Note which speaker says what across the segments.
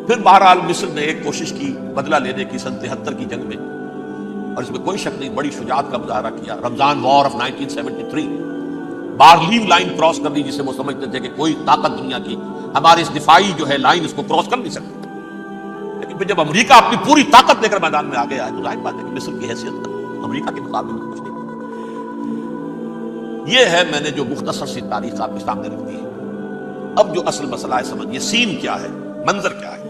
Speaker 1: پھر بہرحال مصر نے ایک کوشش کی بدلہ لینے کی سن 73 کی جنگ میں، اور اس میں کوئی شک نہیں بڑی شجاعت کا مظاہرہ کیا۔ رمضان وار آف 1973 بارلیو لائن کراس کر دی، جسے وہ سمجھتے تھے کہ کوئی طاقت دنیا کی ہمارے اس دفاعی جو ہے لائن اس کو کراس کر نہیں سکتی۔ لیکن پھر جب امریکہ اپنی پوری طاقت لے کر میدان میں آ گیا ہے تو ظاہر بات ہے کہ مصر کی حیثیت امریکہ کے مقابلے میں کچھ نہیں۔ یہ ہے میں نے جو مختصر سی تاریخ آپ کے سامنے رکھ دی ہے۔ اب جو اصل مسئلہ ہے سمجھیے، سین کیا ہے، منظر کیا ہے۔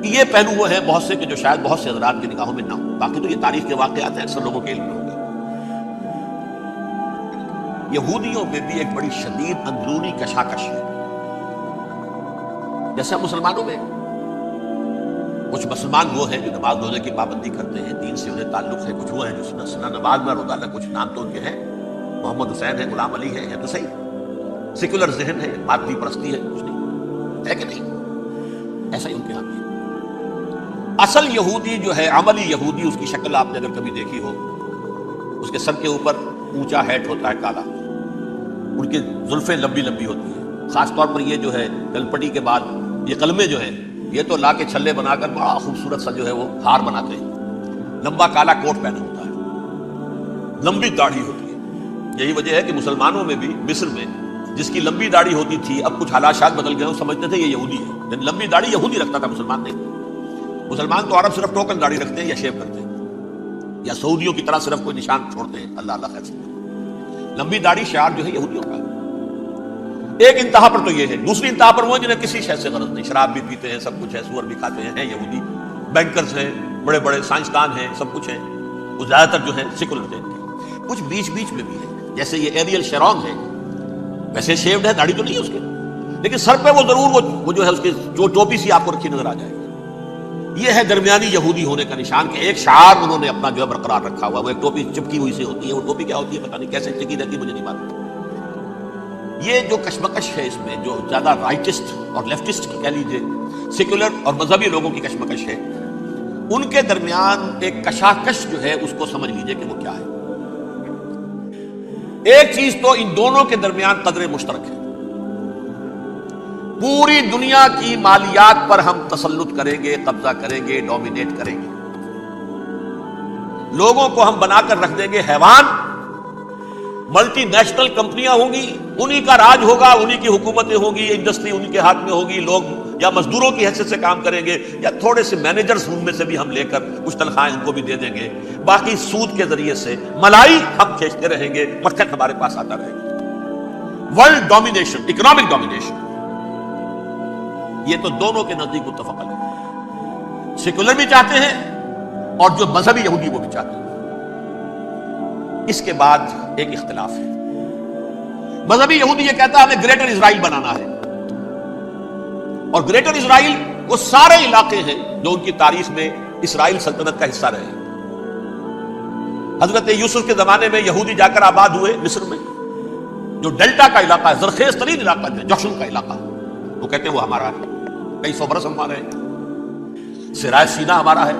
Speaker 1: یہ پہلو وہ ہے بہت سے کہ جو شاید بہت سے حضرات کی نگاہوں میں نہ ہو، باقی تو یہ تاریخ کے واقعات ہیں، اکثر لوگوں کے علم میں ہوں گے۔ یہودیوں میں بھی ایک بڑی شدید اندرونی کشاکش ہے، جیسے ہم مسلمانوں میں کچھ مسلمان وہ ہیں جو نماز روزے کی پابندی کرتے ہیں، دین سے انہیں تعلق ہے، کچھ وہ ہیں جو سنہ نماز میں روزانہ کچھ نام تو ان کے ہیں، محمد حسین ہے، غلام علی ہے تو صحیح، سیکولر ذہن ہے، مادی پرستی ہے، کچھ نہیں ہے کہ نہیں، ایسا ہی ان کے ہاں بھی ہے۔ اصل یہودی جو ہے، عملی یہودی، اس کی شکل آپ نے اگر کبھی دیکھی ہو، اس کے سر کے اوپر اونچا ہیٹ ہوتا ہے کالا، ان کی زلفیں لمبی لمبی ہوتی ہیں، خاص طور پر یہ جو ہے گلپٹی کے بعد یہ قلمے جو ہیں یہ تو لا کے چھلے بنا کر بڑا خوبصورت سا جو ہے وہ ہار بناتے ہیں، لمبا کالا کوٹ پہنا ہوتا ہے، لمبی داڑھی ہوتی ہے۔ یہی وجہ ہے کہ مسلمانوں میں بھی مصر میں جس کی لمبی داڑھی ہوتی تھی، اب کچھ حالات بدل گئے، وہ سمجھتے تھے یہ یہودی ہے، لیکن لمبی داڑھی یہودی رکھتا تھا، مسلمان نہیں۔ مسلمان تو عرب صرف ٹوکن داڑھی رکھتے ہیں یا شیو کرتے ہیں، یا سعودیوں کی طرح صرف کوئی نشان چھوڑتے ہیں، اللہ اللہ خیر سے۔ لمبی داڑھی شعار جو ہے یہودیوں کا۔ ایک انتہا پر تو یہ ہے، دوسری انتہا پر وہ جنہیں کسی شے سے غرض نہیں، شراب بھی پیتے ہیں، سب کچھ ہے، سور بھی کھاتے ہیں یہودی، بینکرز ہیں، بڑے بڑے سائنسدان ہیں، سب کچھ ہیں، وہ زیادہ تر جو ہے سیکولر ہیں۔ کچھ بیچ بیچ میں بھی ہے، جیسے یہ ایریل شیرون ہے، ویسے شیوڈ ہے، داڑھی تو نہیں ہے اس کے، لیکن سر پہ وہ ضرور وہ جو ہے اس کی جو ٹوپی سی آپ کو رکھی نظر آ جائے گی۔ یہ ہے درمیانی یہودی ہونے کا نشان، کہ ایک شعار انہوں نے اپنا جو ہے برقرار رکھا ہوا، وہ ایک ٹوپی چپکی ہوئی سے ہوتی ہے، وہ ٹوپی کیا ہوتی ہے پتہ نہیں، کیسے ٹکی رہتی مجھے نہیں معلوم۔ یہ جو کشمکش ہے اس میں، جو زیادہ رائٹسٹ اور لیفٹسٹ کی کہہ لیجیے، سیکولر اور مذہبی لوگوں کی کشمکش ہے، ان کے درمیان ایک کشاکش جو ہے اس کو سمجھ لیجیے کہ وہ کیا ہے۔ ایک چیز تو ان دونوں کے درمیان قدر مشترک ہے، پوری دنیا کی مالیات پر ہم تسلط کریں گے، قبضہ کریں گے، ڈومینیٹ کریں گے، لوگوں کو ہم بنا کر رکھ دیں گے حیوان، ملٹی نیشنل کمپنیاں ہوں گی، انہی کا راج ہوگا، انہی کی حکومتیں ہوں گی، انڈسٹری انہی کے ہاتھ میں ہوگی، لوگ یا مزدوروں کی حیثیت سے کام کریں گے، یا تھوڑے سے مینیجرز ان میں سے بھی ہم لے کر کچھ تنخواہیں ان کو بھی دے دیں گے، باقی سود کے ذریعے سے ملائی ہم کھینچتے رہیں گے، مکھن ہمارے پاس آتا رہے گا۔ ورلڈ ڈومینیشن، اکنامک ڈومینیشن، یہ تو دونوں کے نزدیک متفق ہے، سیکولر بھی چاہتے ہیں اور جو مذہبی یہودی وہ بھی چاہتے ہیں۔ اس کے بعد ایک اختلاف ہے، مذہبی یہودی یہ کہتا ہے ہمیں گریٹر اسرائیل بنانا ہے، اور گریٹر اسرائیل وہ سارے علاقے ہیں جو ان کی تاریخ میں اسرائیل سلطنت کا حصہ رہے ہیں۔ حضرت یوسف کے زمانے میں یہودی جا کر آباد ہوئے مصر میں، جو ڈیلٹا کا علاقہ ہے، زرخیز ترین علاقہ ہے، جوشن کا علاقہ، وہ کہتے ہیں وہ ہمارا ہے، کئی سو برس ہمارے ہیں، سرائے سینا ہمارا ہے،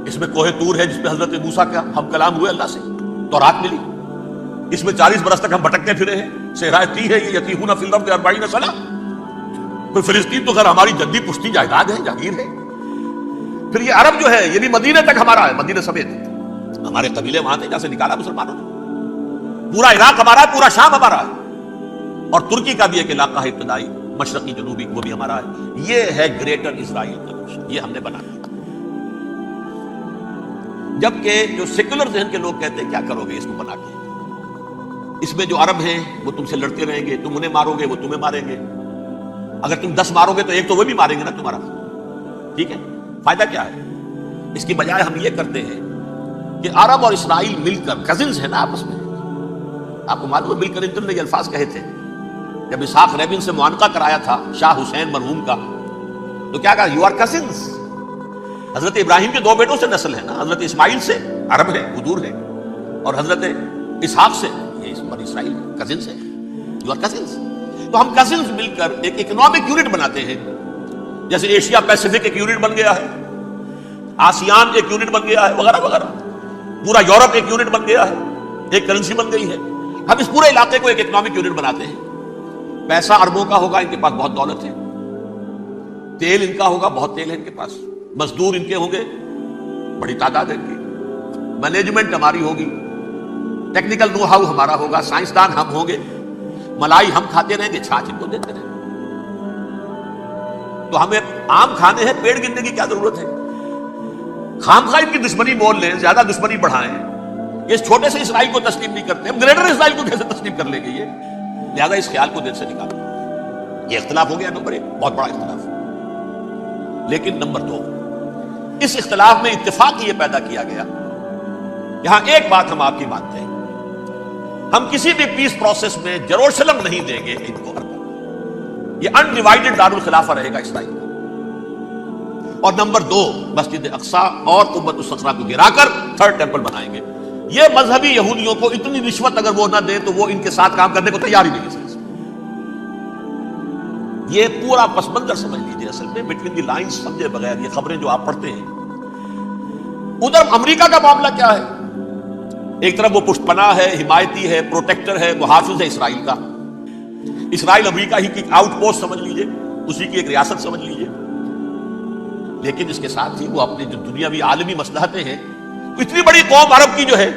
Speaker 1: اس میں کوہ طور ہے جس میں حضرت موسیٰ کا ہم کلام ہوئے اللہ سے، تورات ملی، اس میں 40 برس تک ہم بھٹکتے پھرے ہیں، صحرائے تی ہے، یہ یتیہون فی الارض 40 سنہ، پھر فلسطین تو خیر ہماری جدی پشتی جائیداد ہے، جاگیر ہے، پھر یہ عرب جو ہے یہ بھی مدینے تک ہمارا ہے، مدینے سمیت ہمارے قبیلے وہاں تھے جہاں سے نکالا مسلمانوں نے، پورا عراق ہمارا ہے، پورا شام ہمارا ہے، اور ترکی کا بھی ایک علاقہ ہے ابتدائی مشرقی جنوبی، وہ بھی ہمارا ہے۔ یہ ہے گریٹر اسرائیل کا نقشہ، یہ ہم نے بنانا۔ جبکہ جو سیکولر ذہن کے لوگ کہتے ہیں کیا کرو گے اس کو بنا کے، اس میں جو عرب ہیں وہ تم سے لڑتے رہیں گے، تم انہیں مارو گے وہ تمہیں ماریں گے، اگر تم 10 مارو گے تو ایک تو وہ بھی ماریں گے نا تمہارا، ٹھیک ہے، فائدہ کیا ہے؟ اس کی بجائے ہم یہ کرتے ہیں کہ عرب اور اسرائیل مل کر، کزنز ہیں نا آپس میں، آپ کو معلوم ہے بل کلنٹن نے یہ الفاظ کہے تھے جب اسحاق ریبن سے معانقہ کرایا تھا شاہ حسین مرحوم کا، تو کیا کہا؟ You are cousins. حضرت ابراہیم کے 2 بیٹوں سے نسل ہے نا، حضرت اسماعیل سے عرب ہے، حضور ہے، اور حضرت اسحاق سے یہ بنی اسرائیل کزنز ہے، یو آر کزنز۔ تو ہم کزنز مل کر ایک اکنامک یونٹ بناتے ہیں، جیسے ایشیا پیسیفک ایک یونٹ بن گیا ہے، آسیان ایک یونٹ بن گیا ہے، وغیرہ وغیرہ، پورا یورپ ایک یونٹ بن گیا ہے، ایک کرنسی بن گئی ہے۔ ہم اس پورے علاقے کو ایک اکنامک یونٹ بناتے ہیں، پیسہ اربوں کا ہوگا، ان کے پاس بہت دولت ہے، تیل ان کا ہوگا، بہت تیل ہے ان کے پاس، مزدور ان کے ہوں گے، بڑی تعداد ہے ان کی، مینجمنٹ ہماری ہوگی، ٹیکنیکل نو ہاؤ ہمارا ہوگا، سائنسدان ہم ہوں گے، ملائی ہم کھاتے رہیں گے، چھاچھ ان کو دیتے رہیں گے۔ تو ہمیں آم کھانے ہیں، پیڑ گننے کی کیا ضرورت ہے؟ خام خواہ ان کی دشمنی بول لیں، زیادہ دشمنی بڑھائیں، اس چھوٹے سے اسرائیل کو تسلیم نہیں کرتے، ہم گریٹر اسرائیل کو کیسے تسلیم کر لیں گے؟ یہ لہذا اس خیال کو دل سے نکالیں۔ یہ اختلاف ہو گیا نمبر ایک، بہت بڑا اختلاف۔ لیکن نمبر دو، اس اختلاف میں اتفاق یہ پیدا کیا گیا، یہاں ایک بات ہم آپ کی مانتے ہیں، ہم کسی بھی پیس پروسیس میں یروشلم نہیں دیں گے ان کو، یہ انڈیوائیڈڈ دارالخلافہ رہے گا اسرائیل کا۔ اور نمبر دو، مسجد اقصی اور قبۃ الصخرہ کو گرا کر تھرڈ ٹیمپل بنائیں گے۔ یہ مذہبی یہودیوں کو اتنی رشوت اگر وہ نہ دیں تو وہ ان کے ساتھ کام کرنے کو تیار ہی نہیں ہے۔ یہ پورا پس منظر سمجھ لیجیے، اصل میں بٹوین دی لائنز سمجھے بغیر یہ خبریں جو آپ پڑھتے ہیں۔ ادھر امریکہ کا معاملہ کیا ہے؟ ایک طرف وہ پشت پناہ ہے، حمایتی ہے، پروٹیکٹر ہے، محافظ ہے اسرائیل کا۔ اسرائیل امریکہ ہی کی آؤٹ پوسٹ سمجھ لیجیے، اسی کی ایک ریاست سمجھ لیجیے، لیکن اس کے ساتھ ہی وہ اپنی جو دنیاوی عالمی مصلحتیں ہیں، اتنی بڑی قوم عرب کی جو ہے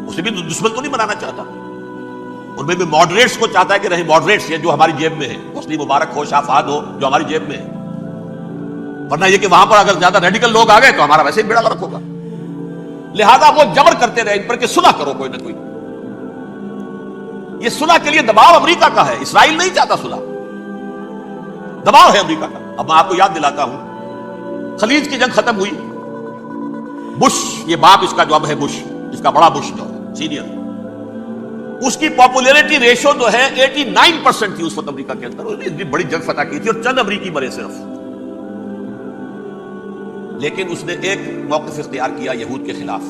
Speaker 1: اسے بھی دشمن تو نہیں بنانا چاہتا، ان میں بھی ماڈریٹس کو چاہتا ہے کہ رہے ماڈریٹس، یہ جو ہماری جیب میں ہے، حسنی مبارک ہو، شافعات ہو، جو ہماری جیب میں ہے، ورنہ یہ کہ وہاں پر اگر زیادہ ریڈیکل لوگ آ گئے تو ہمارا ویسے ہی بیڑا غرق ہوگا۔ لہذا وہ جبر کرتے رہے ان پر کہ صلح کرو کوئی نہ کوئی۔ یہ صلح کے لیے دباؤ امریکہ کا ہے، اسرائیل نہیں چاہتا صلح، دباؤ ہے امریکہ کا۔ اب میں آپ کو یاد دلاتا ہوں، خلیج کی جنگ ختم ہوئی، بش، یہ باپ اس کا جو اب ہے بش، اس کا بڑا بش جو ہے سینئر، اس کی پاپولیرٹی ریشو جو ہے 89% تھی اس وقت امریکہ کے اندر، اس نے بڑی جنگ فتح کی تھی اور چند امریکی مرے صرف، لیکن اس نے ایک موقف اختیار کیا یہود کے خلاف۔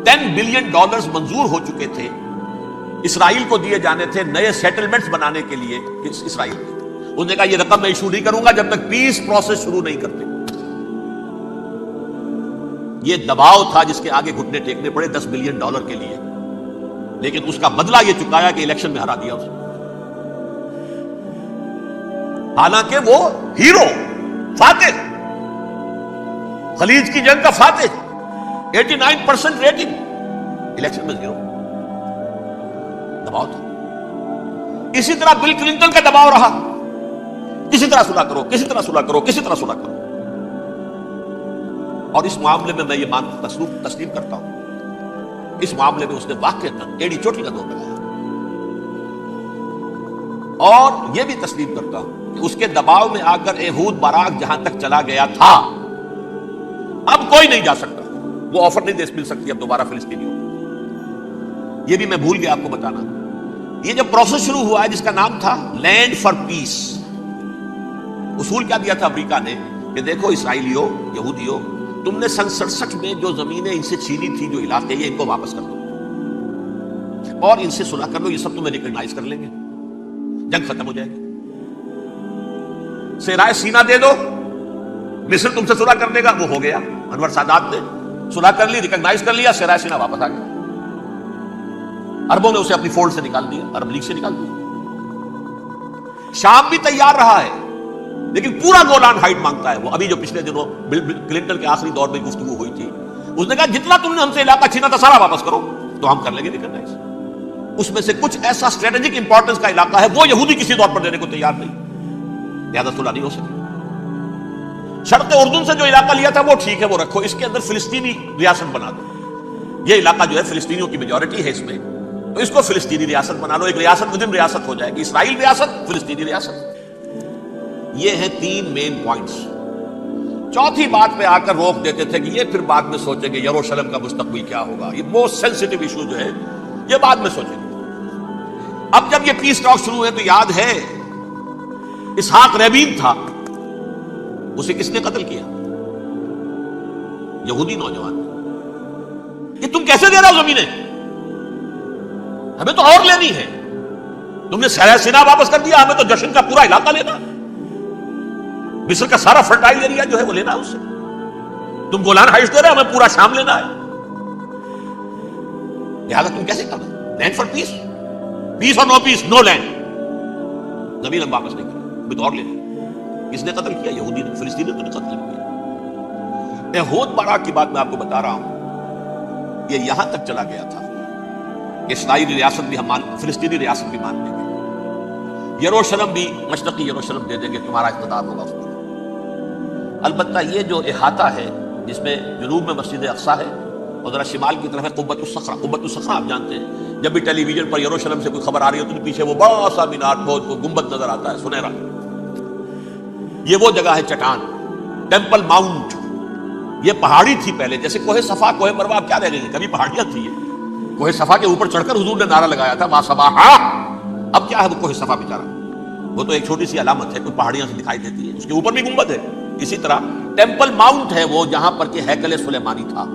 Speaker 1: $10 بلین منظور ہو چکے تھے، اسرائیل کو دیے جانے تھے نئے سیٹلمنٹس بنانے کے لیے اسرائیل میں۔ اس نے کہا یہ رقم میں ایشو نہیں کروں گا جب تک پیس پروسیس شروع نہیں کرتے۔ یہ دباؤ تھا جس کے آگے گھٹنے ٹیکنے پڑے $10 بلین کے لیے، لیکن اس کا بدلہ یہ چکایا کہ الیکشن میں ہرا دیا اسے، حالانکہ وہ ہیرو، فاتح، خلیج کی جنگ کا فاتح، 89% ریٹنگ، الیکشن میں زیرو۔ دباؤ تھا۔ اسی طرح بل کلنٹن کا دباؤ رہا، کسی طرح صلح کرو، کسی طرح صلح کرو، کسی طرح صلح کرو۔ اور اس معاملے میں یہ تسلیم کرتا ہوں، اس معاملے میں اس نے واقعتاً ایڑی چوٹی کا دور لگایا، اور یہ بھی تسلیم کرتا ہوں کہ اس کے دباؤ میں آ کر ایہود باراک جہاں تک چلا گیا تھا، اب کوئی نہیں جا سکتا، وہ آفر نہیں دے مل سکتی اب دوبارہ فلسطینیوں کو۔ یہ بھی میں بھول گیا آپ کو بتانا، یہ جب پروسیس شروع ہوا ہے جس کا نام تھا لینڈ فار پیس، اصول کیا دیا تھا امریکہ نے کہ دیکھو اسرائیلیوں، یہودیوں، تم نے سن 67 میں جو زمینیں ان سے چھینی تھی، جو علاقے، یہ ان کو واپس کر دو اور ان سے صلح کر لو، یہ سب تمہیں ریکگنائز کر لیں گے، جنگ ختم ہو جائے گی، صحرائے سینا دے دو، مصر تم سے صلح کر دے گا۔ وہ ہو گیا، انور سادات نے صلح کر لی، ریکگنائز کر لیا، صحرائے سینا واپس آ گیا۔ عربوں نے اسے اپنی فولڈ سے نکال دیا، عرب لیگ سے نکال دیا۔ شام بھی تیار رہا ہے لیکن پورا گولان ہائٹ مانگتا ہے وہ۔ ابھی جو پچھلے دنوں بل کلنٹن کے آخری دور میں گفتگو ہوئی تھی، اس نے کہا جتنا تم نے ہم سے علاقہ چھینا تھا سارا واپس کرو تو ہم کر لیں گے ریکگنائز۔ اس میں سے کچھ ایسا اسٹریٹجک امپورٹنس کا علاقہ ہے وہ یہودی کسی طور پر دینے کو تیار نہیں، لہذا صلح نہیں ہو سکی۔ شرق اردن سے جو علاقہ لیا تھا وہ ٹھیک ہے، وہ رکھو، اس کے اندر فلسطینی ریاست بنا دو، یہ علاقہ جو ہے فلسطینیوں کی میجورٹی ہے اس میں، تو اس کو فلسطینی ریاست بنا لو، ایک ریاست ودن ریاست ہو جائے گی، اسرائیل ریاست، فلسطینی ریاست۔ یہ ہیں 3 مین پوائنٹس۔ چوتھی بات پہ آ کر روک دیتے تھے کہ یہ پھر بعد میں سوچیں گے یروشلم کا مستقبل کیا ہوگا، یہ موسٹ سینسٹیو ایشو جو ہے یہ بعد میں سوچیں گے۔ اب جب یہ پیس ٹاک شروع ہوئے تو یاد ہے اسحاق ریبین تھا، اسے کس نے قتل کیا؟ یہودی نوجوان۔ کہ تم کیسے دے رہے ہو زمینیں، ہمیں تو اور لینی ہے، تم نے صحرائے سینا واپس کر دیا، ہمیں تو جشن کا پورا علاقہ لینا، مصر کا سارا فرٹائل ایریا جو ہے وہ لینا ہے اس سے، تم گولان ہائٹس دے رہے ہمیں پورا شام لینا ہے، لہٰذا تم کیسے کرنا؟ لینڈ فار پیس، پیس اور نو پیس، نو لینڈ، زمین ہم واپس نہیں کریں، ہمیں تو اور لینا۔ کس نے قتل کیا؟ یہودی نے، فلسطینی نے قتل کیا۔ احود باراک کی بات میں آپ کو بتا رہا ہوں، یہ یہاں تک چلا گیا تھا کہ اسرائیلی ریاست بھی ہم فلسطینی ریاست بھی مان لیں گے، یروشلم بھی مشرقی یروشلم دے دیں گے، تمہارا اقتدار ہوگا اس پر۔ البتہ یہ جو احاطہ ہے جس میں جنوب میں مسجد اقصی ہے اور ذرا شمال کی طرف ہے قبۃ الصخرہ۔ قبۃ الصخرہ آپ جانتے ہیں، جب بھی ٹیلی ویژن پر یروشلم سے کوئی خبر آ رہی ہوتی ہے تو پیچھے وہ بڑا سا مینار گنبد نظر آتا ہے سنہرا۔ یہ وہ جگہ ہے چٹان، ٹیمپل ماؤنٹ۔ یہ پہاڑی تھی پہلے، جیسے کوہ صفا کوہ مروہ، آپ کیا رہ گئی، کبھی پہاڑیاں تھی یہ۔ کوہ صفا کے اوپر چڑھ کر حضور نے نعرہ لگایا تھا ما صباحا، اب کیا ہے وہ کوہ صفا بیچارہ، وہ تو ایک چھوٹی سی علامت ہے، کوئی پہاڑیاں سے دکھائی دیتی ہے، اس کے اوپر بھی گنبد ہے۔ اسی طرح ٹیمپل ماؤنٹ ہے وہ جہاں پر کہ ہیکل سلیمانی تھا،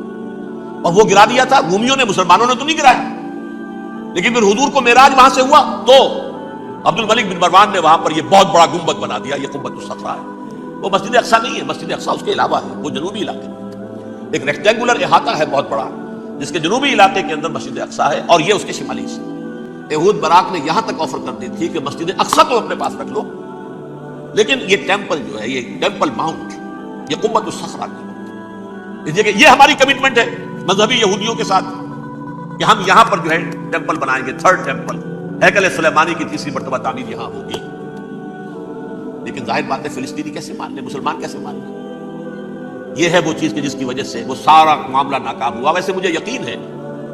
Speaker 1: اور وہ گرا دیا تھا رومیوں نے، مسلمانوں نے تو نہیں گرایا۔ لیکن پھر حضور کو معراج وہاں سے ہوا تو عبد الملک بن مروان نے وہاں پر یہ بہت بڑا گنبد بنا دیا، یہ قبۃ الصخرہ ہے۔ وہ مسجد اقصی نہیں ہے، مسجد اقصی اس کے علاوہ ہے، وہ جنوبی علاقے میں ایک ریکٹینگولر احاطہ ہے بہت بڑا، جس کے جنوبی علاقے کے اندر مسجد اقصی ہے، اور یہ اس کے شمالی سے۔ احود باراک نے یہاں تک آفر کر دی تھی کہ مسجد اقصی تو اپنے پاس رکھ لو، لیکن یہ ٹیمپل جو ہے، یہ ٹیمپل ماؤنٹ، یہ قبۃ الصخرہ کی، یہ ہماری کمٹمنٹ ہے مذہبی یہودیوں کے ساتھ کہ ہم یہاں پر جو ہے ٹیمپل بنائیں گے، تھرڈ ٹیمپل، ہیکل سلیمانی کی تیسری مرتبہ تعمیر یہاں ہوگی۔ لیکن ظاہر بات ہے فلسطینی کیسے مان لیں، مسلمان کیسے مان لیں؟ یہ ہے وہ چیز کہ جس کی وجہ سے وہ سارا معاملہ ناکام ہوا۔ ویسے مجھے یقین ہے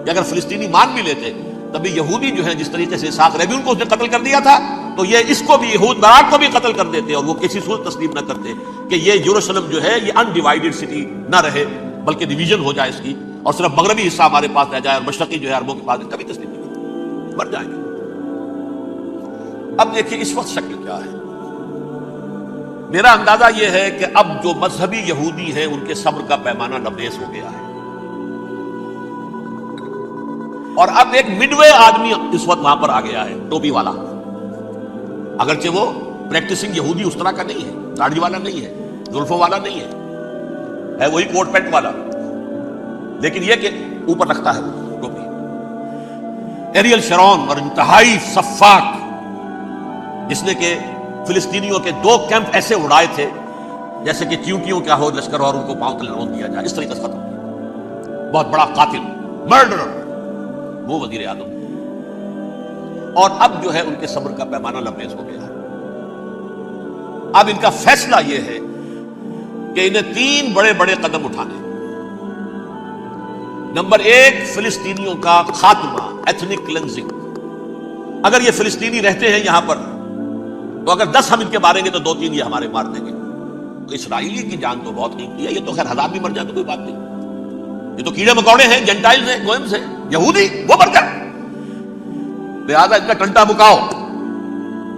Speaker 1: کہ اگر فلسطینی مان بھی لیتے تبھی یہودی جو ہے جس طریقے سے اسحاق ربیون کو اس نے قتل کر دیا تھا، تو یہ اس کو بھی، احود باراک کو بھی قتل کر دیتے، اور وہ کسی صورت تسلیم نہ کرتے کہ یہ یروشلم جو ہے یہ انڈیوائیڈڈ سٹی نہ رہے، بلکہ ڈویژن ہو جائے اس کی، اور صرف مغربی حصہ ہمارے پاس رہ جائے اور مشرقی جو ہے عربوں کے پاس، کبھی تسلیم نہیں کرتے، مر جائیں گے۔ اب دیکھیں اس وقت شکل کیا ہے۔ میرا اندازہ یہ ہے کہ اب جو مذہبی یہودی ہیں ان کے صبر کا پیمانہ لبریز ہو گیا ہے، اور اب ایک مڈ وے آدمی اس وقت وہاں پر آ گیا ہے، ٹوپی والا، اگرچہ وہ پریکٹسنگ یہودی اس طرح کا نہیں ہے، داڑھی والا نہیں ہے، زلفوں والا نہیں ہے وہی کوٹ پینٹ والا، لیکن یہ کہ اوپر رکھتا ہے وہ ٹوپی۔ ایریل شرون، اور انتہائی سفاک، جس نے کہ فلسطینیوں کے 2 کیمپ ایسے اڑائے تھے جیسے کہ چیونٹیوں کیا ہو لشکر اور ان کو پاؤں تلے روند دیا جائے، اس طریقے سے ختم کیا، بہت بڑا قاتل، مرڈرر، وہ وزیر اعظم۔ اور اب جو ہے ان کے صبر کا پیمانہ لبریز ہو گیا ہے۔ اب ان کا فیصلہ یہ ہے کہ انہیں 3 بڑے بڑے قدم اٹھانے۔ نمبر 1، فلسطینیوں کا خاتمہ، ایتھنک کلینزنگ۔ اگر یہ فلسطینی رہتے ہیں یہاں پر تو اگر 10 ہم ان کے ماریں گے تو 2-3 یہ ہمارے مار دیں گے۔ تو اسرائیلی کی جان تو بہت قیمتی ہے، یہ تو خیر 1000 بھی مر جائے تو کوئی بات نہیں، یہ تو کیڑے مکوڑے ہیں، جنٹائلز ہیں، گوئمز ہیں، یہودی وہ مر جائے، لہذا ان کا ٹنٹا مکاؤ،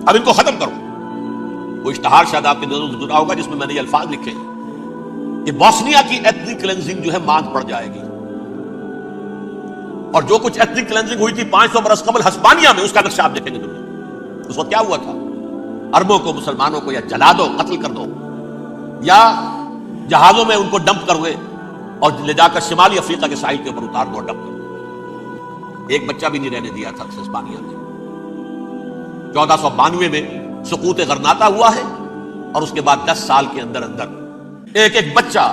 Speaker 1: اب ان کو ختم کرو۔ وہ اشتہار شاید آپ کے نظروں سے گزرا ہوگا جس میں نے یہ الفاظ لکھے کہ بوسنیا کی ایتھنک کلینزنگ جو ہے ماند پڑ جائے گی، اور جو کچھ ایتھنک کلینزنگ ہوئی تھی 500 برس قبل ہسپانیہ میں، اس کا نقشہ آپ دیکھیں گے دنیا۔ اس وقت کیا ہوا تھا؟ عربوں کو، مسلمانوں کو یا جلا دو، قتل کر دو، یا جہازوں میں ان کو ڈمپ کر ہوئے اور لے جا کر شمالی افریقہ کے ساحل کے اوپر اتار دو، ڈمپ کر دو۔ ایک بچہ بھی نہیں رہنے دیا تھا ہسپانیہ میں۔ 1492 میں سقوط غرناطہ ہوا ہے، اور اس کے بعد 10 سال کے اندر اندر ایک ایک بچہ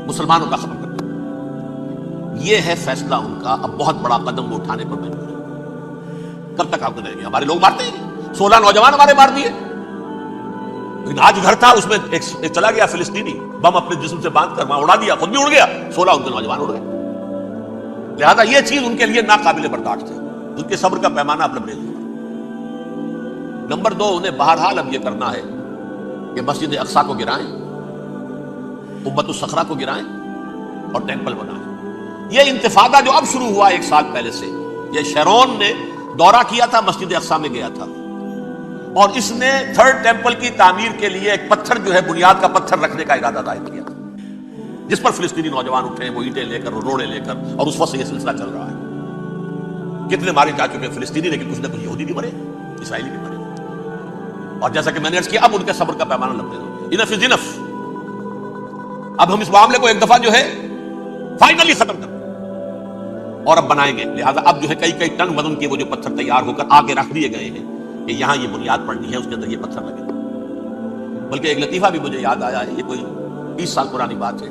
Speaker 1: مسلمانوں کا ختم کر دیا۔ یہ ہے فیصلہ ان کا۔ اب بہت بڑا قدم وہ اٹھانے پر مجبور ہے۔ کب تک آپ رہیں گے؟ ہمارے لوگ مارتے ہیں، 16 نوجوان ہمارے مار دیے، لیکن آج گھر تھا اس میں ایک چلا گیا فلسطینی، بم اپنے جسم سے باندھ کر وہاں اڑا دیا، خود بھی اڑ گیا، 16 ان کے نوجوان اڑ گئے۔ لہذا یہ چیز ان کے لیے ناقابل برداشت ہے، ان کے صبر کا پیمانہ اب لبریز ہوگا۔ نمبر 2، انہیں بہرحال اب یہ کرنا ہے کہ مسجد اقصی کو گرائیں، قبۃ الصخرہ کو گرائیں اور ٹیمپل بنائیں۔ یہ انتفاضہ جو اب شروع ہوا 1 سال پہلے سے، یہ شیرون نے دورہ کیا تھا، مسجد اقصی میں گیا تھا، اور اس نے 3rd ٹیمپل کی تعمیر کے لیے ایک پتھر جو ہے بنیاد کا پتھر رکھنے کا ارادہ ظاہر کیا تھا، جس پر فلسطینی نوجوان اٹھے، وہ اینٹیں لے کر، روڑے لے کر، اور اس وقت سے یہ سلسلہ چل رہا ہے۔ کتنے مارے جا چکے فلسطینی، لیکن کچھ نہ کچھ یہودی بھی مرے، اسرائیلی بھی مرے، اور جیسا کہ میں نے عرض کیا اب ان کے صبر کا پیمانہ لبریز ہو گیا۔ انف از انف، اب ہم اس معاملے کو ایک دفعہ جو ہے فائنلی ختم کر دیں اور اب بنائیں گے۔ لہذا اب جو ہے کئی ٹن وزن کے وہ جو پتھر تیار ہو کر آگے رکھ دیے گئے ہیں کہ یہاں یہ بنیاد پڑنی ہے، اس کے اندر یہ پتھر لگے۔ بلکہ ایک لطیفہ بھی مجھے یاد آیا ہے، یہ کوئی 20 سال پرانی بات ہے۔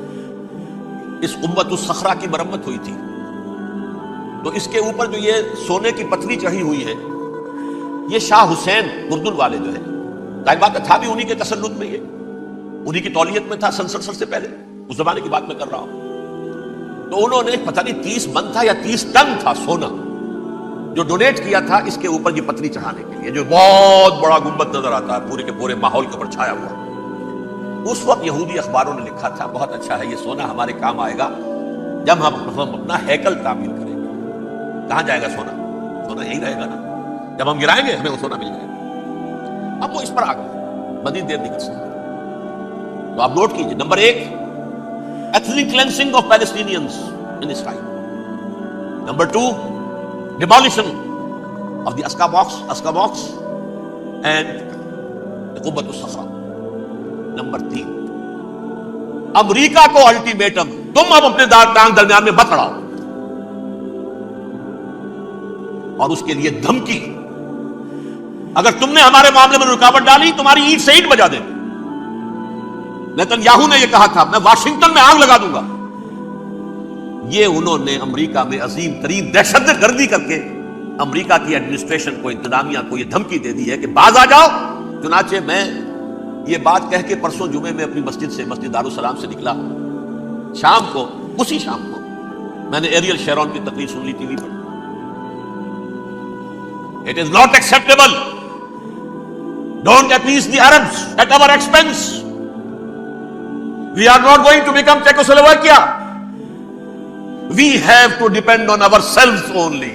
Speaker 1: اس قبۃ الصخرہ کی مرمت ہوئی تھی، تو اس کے اوپر جو یہ سونے کی پتھری چڑھی ہوئی ہے، یہ شاہ حسین اردن والے جو ہے، ظاہر بات ہے تھا بھی انہی کے تسلط میں، یہ انہی کی تولیت میں تھا، سن سے پہلے اس زمانے کی بات میں کر رہا ہوں۔ تو انہوں نے پتہ نہیں 30 من تھا یا 30 ٹن تھا سونا جو ڈونیٹ کیا تھا اس کے اوپر یہ پتھری چڑھانے کے لیے، جو بہت بڑا گنبد نظر آتا ہے پورے کے پورے ماحول کے اوپر چھایا ہوا۔ اس وقت یہودی اخباروں نے لکھا تھا بہت اچھا ہے، یہ سونا ہمارے کام آئے گا جب ہم اپنا ہیکل تعمیر کریں گے۔ کہاں جائے گا سونا؟ سونا یہی رہے گا نا، جب ہم گرائیں گے ہمیں وہ سونا مل جائے گا۔ اب وہ اس پر آ گئے، مزید دیر نہیں کر سکتے۔ تو آپ نوٹ کیجئے، number 1 ethnic cleansing of Palestinians in Israel. Number 2 demolition of the Aqsa Mosque and the Qubbat al-Sakhra. Number 3 امریکہ کو الٹیمیٹم، تم اب اپنے ٹانگ درمیان میں مت اڑاؤ، اور اس کے لیے دھمکی، اگر تم نے ہمارے معاملے میں رکاوٹ ڈالی تمہاری اینٹ سے اینٹ بجا دیں۔ نیتن یاہو نے یہ کہا تھا میں واشنگٹن میں آگ لگا دوں گا۔ یہ انہوں نے امریکہ میں عظیم ترین دہشت گردی کر کے امریکہ کی ایڈمنسٹریشن کو، انتظامیہ کو یہ دھمکی دے دی ہے کہ باز آ جاؤ۔ چنانچہ میں یہ بات کہہ کے پرسوں جمعے میں اپنی مسجد دارالسلام سے نکلا، شام کو، اسی شام کو میں نے ایریل شیرون کی تقریر سن لی T V per. It is not acceptable. Don't appease the Arabs at our expense. We are not going to become Czechoslovakia. We have to depend on ourselves only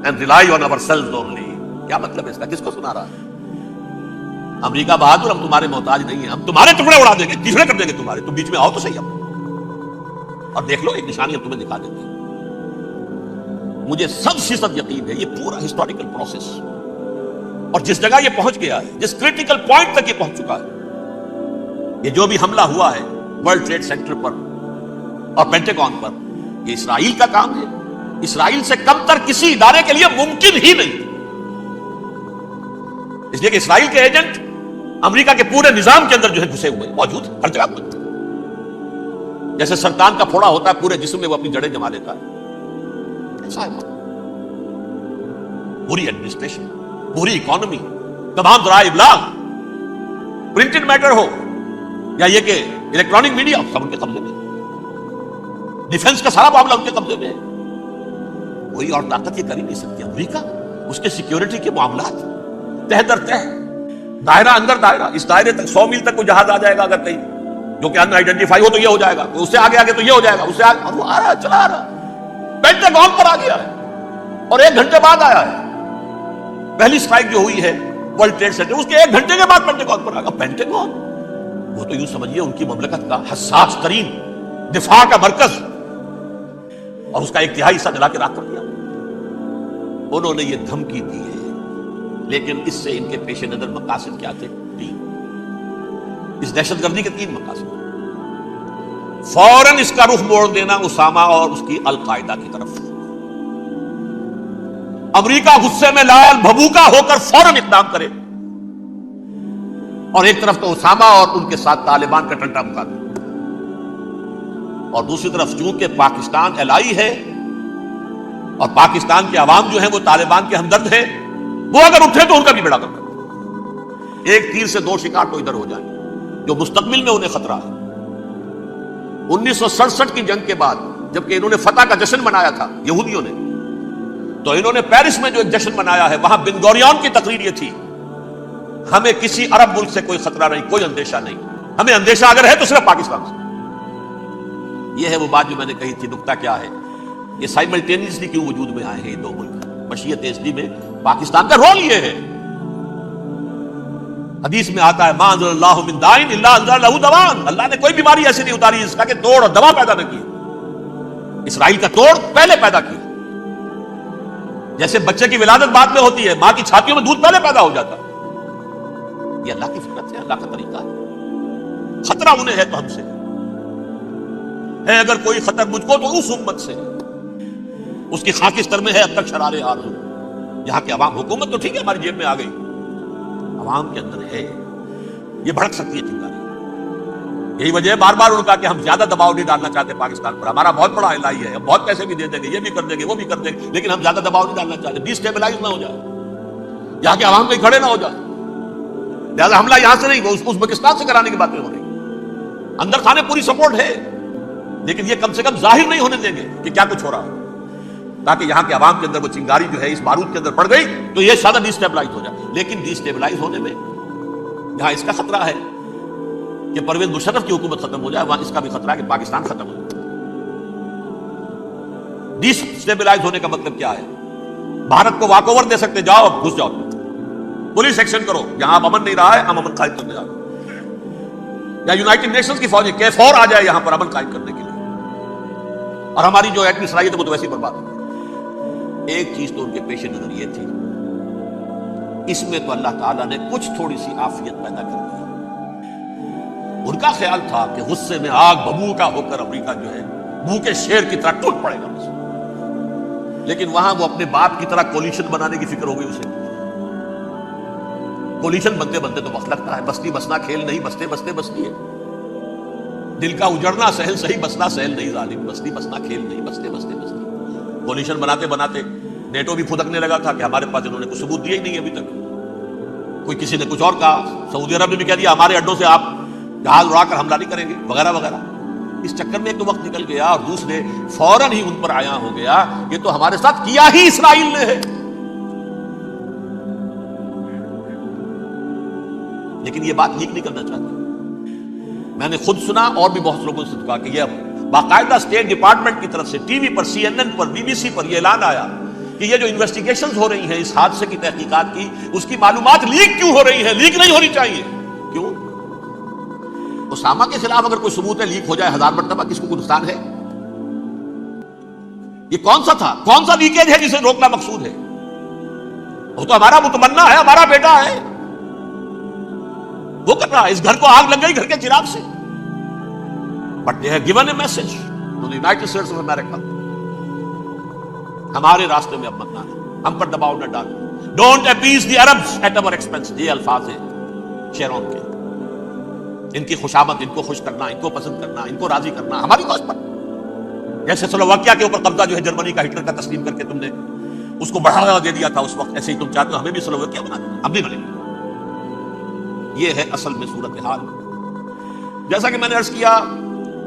Speaker 1: and rely on ourselves only. کیا مطلب ہے اس کا؟ کس کو سنا رہا ہے؟ امریکہ بہادر، ہم تمہارے محتاج نہیں ہیں، ہم تمہارے ٹکڑے اڑا دیں گے، تیسرے کر دیں گے تمہارے، تم بیچ میں آؤ تو صحیح اب، اور دیکھ لو ایک نشانی ہم تمہیں دکھا دیں گے۔ مجھے 100% یقین ہے یہ پورا ہسٹوریکل پروسیس، اور جس جگہ یہ پہنچ گیا ہے، جس کریٹیکل پوائنٹ تک یہ پہنچ چکا ہے، یہ جو بھی حملہ ہوا ہے ورلڈ ٹریڈ سینٹر پر اور پینٹاگون پر، یہ اسرائیل کا کام ہے۔ اسرائیل سے کم تر کسی ادارے کے لیے ممکن ہی نہیں، اس لیے کہ اسرائیل کے ایجنٹ امریکہ کے پورے نظام کے اندر جو ہے گھسے ہوئے موجود، ہر جگہ موجود، جیسے سرطان کا پھوڑا ہوتا ہے پورے جسم میں وہ اپنی جڑیں جما لیتا ہے، ایسا ہے۔ پوری ایڈمنسٹریشن، پوری اکانومی، تمام ذرائع ابلاغ، پرنٹڈ میٹر ہو یا یہ کہ الیکٹرانک میڈیا، سب ان کے قبضے میں، ڈیفنس کا سارا معاملہ ان کے قبضے میں ہے۔ کوئی اور طاقت یہ کر ہی نہیں سکتی۔ امریکہ، اس کے سیکیورٹی کے معاملات تہ در تہ، دائرہ اندر دائرہ، اس دائرے تک 100 میل تک کوئی جہاز آ جائے گا اگر کہیں جو کہ ان آئیڈینٹیفائی ہو تو یہ ہو جائے گا، اس سے آگے آگے تو یہ ہو جائے گا، اس سے آگے، اور وہ آ رہا ہے، چلا آ رہا ہے، پینٹاگون پر آ گیا ہے، اور 1 گھنٹے بعد آیا ہے۔ پہلی سٹرائک جو ہوئی ہے ورلڈ ٹریڈ سینٹر، اس کے 1 گھنٹے کے بعد پینٹاگون پر آ گیا۔ پینٹاگون وہ تو یوں سمجھیے ان کی مملکت کا حساس ترین دفاع کا مرکز، اور اس کا 1/3 حصہ جلا کے راکھ کر دیا۔ انہوں نے یہ دھمکی دی ہے، لیکن اس سے ان کے پیش نظر مقاصد کیا تھے؟ 3۔ اس دہشت گردی کے 3 مقاصد۔ فوراً اس کا رخ موڑ دینا اسامہ اور اس کی القاعدہ کی طرف۔ امریکہ غصے میں لال بھبوکا ہو کر فوراً اقدام کرے، اور ایک طرف تو اسامہ اور ان کے ساتھ طالبان کا ٹنٹا مقابلہ، اور دوسری طرف چونکہ پاکستان الائی ہے اور پاکستان کے عوام جو ہیں وہ طالبان کے ہمدرد ہیں، وہ اگر اٹھے تو ان کا بھی بیڑا کرتا، ایک تیر سے 2 شکار تو ادھر ہو جائیں، جو مستقبل میں انہیں خطرہ ہے۔ 1967 کی جنگ کے بعد جبکہ انہوں نے فتح کا جشن منایا تھا یہودیوں نے، تو انہوں نے پیرس میں جو ایک جشن منایا ہے، وہاں بن گوریون کی تقریر یہ تھی، ہمیں کسی عرب ملک سے کوئی خطرہ نہیں، کوئی اندیشہ نہیں، ہمیں اندیشہ اگر ہے تو صرف پاکستان سے۔ یہ ہے وہ بات جو میں نے کہی تھی۔ نکتہ کیا ہے؟ یہ سائملٹینیسلی کیوں وجود میں آئے ہیں یہ 2 ملک؟ مشیت ازلی میں پاکستان کا رول یہ ہے، حدیث میں آتا ہے ما انزل اللہ من دائن الا انزل لہ دوان، اللہ نے کوئی بیماری ایسی نہیں اتاری جس کا کہ توڑ اور دوا پیدا نہ کی۔ اسرائیل کا توڑ پہلے پیدا کیا، جیسے بچے کی ولادت بعد میں ہوتی ہے، ماں کی چھاتیوں میں دودھ پہلے پیدا ہو جاتا ہے۔ یہ اللہ کی فطرت ہے، اللہ کا طریقہ ہے۔ خطرہ انہیں ہے تو ہم سے ہے، اگر کوئی خطر مجھ کو تو اس امت سے ہے، اس کی خاکستر میں ہے اب تک شرار آرزو۔ یہاں کے عوام، حکومت تو ٹھیک ہے ہماری جیب میں آ گئی، عوام کے اندر ہے یہ بھڑک سکتی ہے چنگاری. یہی وجہ ہے بار بار ان کا کہ ہم زیادہ دباؤ نہیں ڈالنا چاہتے پاکستان پر. ہمارا بہت بڑا الہی ہے, ہم بہت پیسے بھی دے دیں گے, یہ بھی کر دیں گے, وہ بھی کر دیں گے, لیکن ہم زیادہ دباؤ نہیں ڈالنا چاہتے, ڈیسٹیبلائز نہ ہو جائے, یہاں کے عوام کہیں کھڑے نہ ہو جائے. لہٰذا حملہ یہاں سے نہیں, ازبکستان سے کرانے کی باتیں ہو رہی. اندر خانے پوری سپورٹ ہے, لیکن یہ کم سے کم ظاہر نہیں ہونے دیں گے کہ کیا کچھ ہو رہا ہے, تاکہ یہاں کے عوام کے اندر وہ چنگاری جو ہے اس بارود کے اندر پڑ گئی تو یہ سادہ ڈیسٹیبلائز ہو جائے. لیکن ڈیسٹیبلائز ہونے میں یہاں اس کا خطرہ ہے کہ پرویز مشرف کی حکومت ختم ہو جائے, وہاں اس کا بھی خطرہ ہے کہ پاکستان ختم ہو جائے. ڈیسٹیبلائز ہونے کا مطلب کیا ہے؟ بھارت کو واک اوور دے سکتے, جاؤ اب گھس جاؤ, پولیس ایکشن کرو, یہاں اب امن نہیں رہا ہے, ہم امن قائم کرنے جاؤ, یا یونائٹڈ نیشنز کی فوجیں KFOR آ جائے یہاں پر امن قائم کرنے کے لیے, اور ہماری جو ایٹمی صلاحیت ہے وہ تو ویسے ہی برباد ہو گئی. ایک چیز تو ان کے پیش نظر یہ تھی, اس میں تو اللہ تعالیٰ نے کچھ تھوڑی سی عافیت پیدا کر دی. ان کا خیال تھا کہ غصے میں آگ ببو کا ہو کر امریکہ جو ہے منہ کے شیر کی طرح ٹوٹ پڑے گا بس. لیکن وہاں وہ اپنے باپ کی طرح کولیشن بنانے کی فکر ہو گئی اسے. کولیشن بنتے بنتے تو وقت لگتا ہے, بستی بسنا کھیل نہیں, بستے بستے بستی ہے. دل کا اجڑنا سہل سہی, بسنا سہل نہیں ظالم, بستی بسنا کھیل نہیں, بستے بستے بستی. کولیشن بناتے بناتے نیٹو بھی پھدکنے لگا تھا کہ ہمارے پاس انہوں نے کوئی ثبوت دیا ہی نہیں ابھی تک. کوئی کسی نے کچھ اور کہا, سعودی عرب نے بھی کہہ دیا ہمارے اڈوں سے آپ جہاز اڑا کر حملہ نہیں کریں گے وغیرہ وغیرہ. اس چکر میں ایک تو وقت نکل گیا, اور دوسرے فوراً ہی ان پر آیا ہو گیا یہ تو ہمارے ساتھ کیا ہی اسرائیل نے ہے. لیکن یہ بات لیک نہیں کرنا چاہتے. میں نے خود سنا اور بھی بہت لوگوں سے کہا کہ یہ باقاعدہ اسٹیٹ ڈپارٹمنٹ کی طرف سے ٹی وی پر, CNN پر, BBC پر یہ اعلان آیا کہ یہ جو انویسٹیگیشنز ہو رہی ہیں اس حادثے کی تحقیقات کی, اس کی معلومات لیک کیوں ہو رہی ہیں, لیک نہیں ہونی چاہیے. کیوں؟ اسامہ کے خلاف اگر کوئی ثبوت ہے لیک ہو جائے 1000 مرتبہ, کس کو کوئی نقصان ہے؟ یہ کون سا تھا, کون سا لیکیج ہے جسے روکنا مقصود ہے؟ وہ تو ہمارا متمنا ہے, ہمارا بیٹا ہے, وہ کر رہا ہے. اس گھر کو آگ لگ گئی گھر کے چراغ سے, but they have given a message to the United States of America, ہمارے راستے میں اب مت آنا, ہم پر دباؤ نہ ڈالو. Don't appease the Arabs at our expense. یہ الفاظ ہیں شیرون کے. ان کی خوشامد, ان کو خوش کرنا, ان کو پسند کرنا, ان کو راضی کرنا ہماری کوشش پر. جیسے سلوواکیہ کے اوپر قبضہ جو ہے جرمنی کا ہٹلر کا تسلیم کر کے تم نے اس کو بڑھاوا دے دیا تھا اس وقت, ایسے ہی تم چاہتے ہو ہمیں بھی سلوواکیہ بنا دیں, ہم نہیں بنیں گے. یہ ہے اصل میں صورتحال. جیسا کہ میں نے عرض کیا,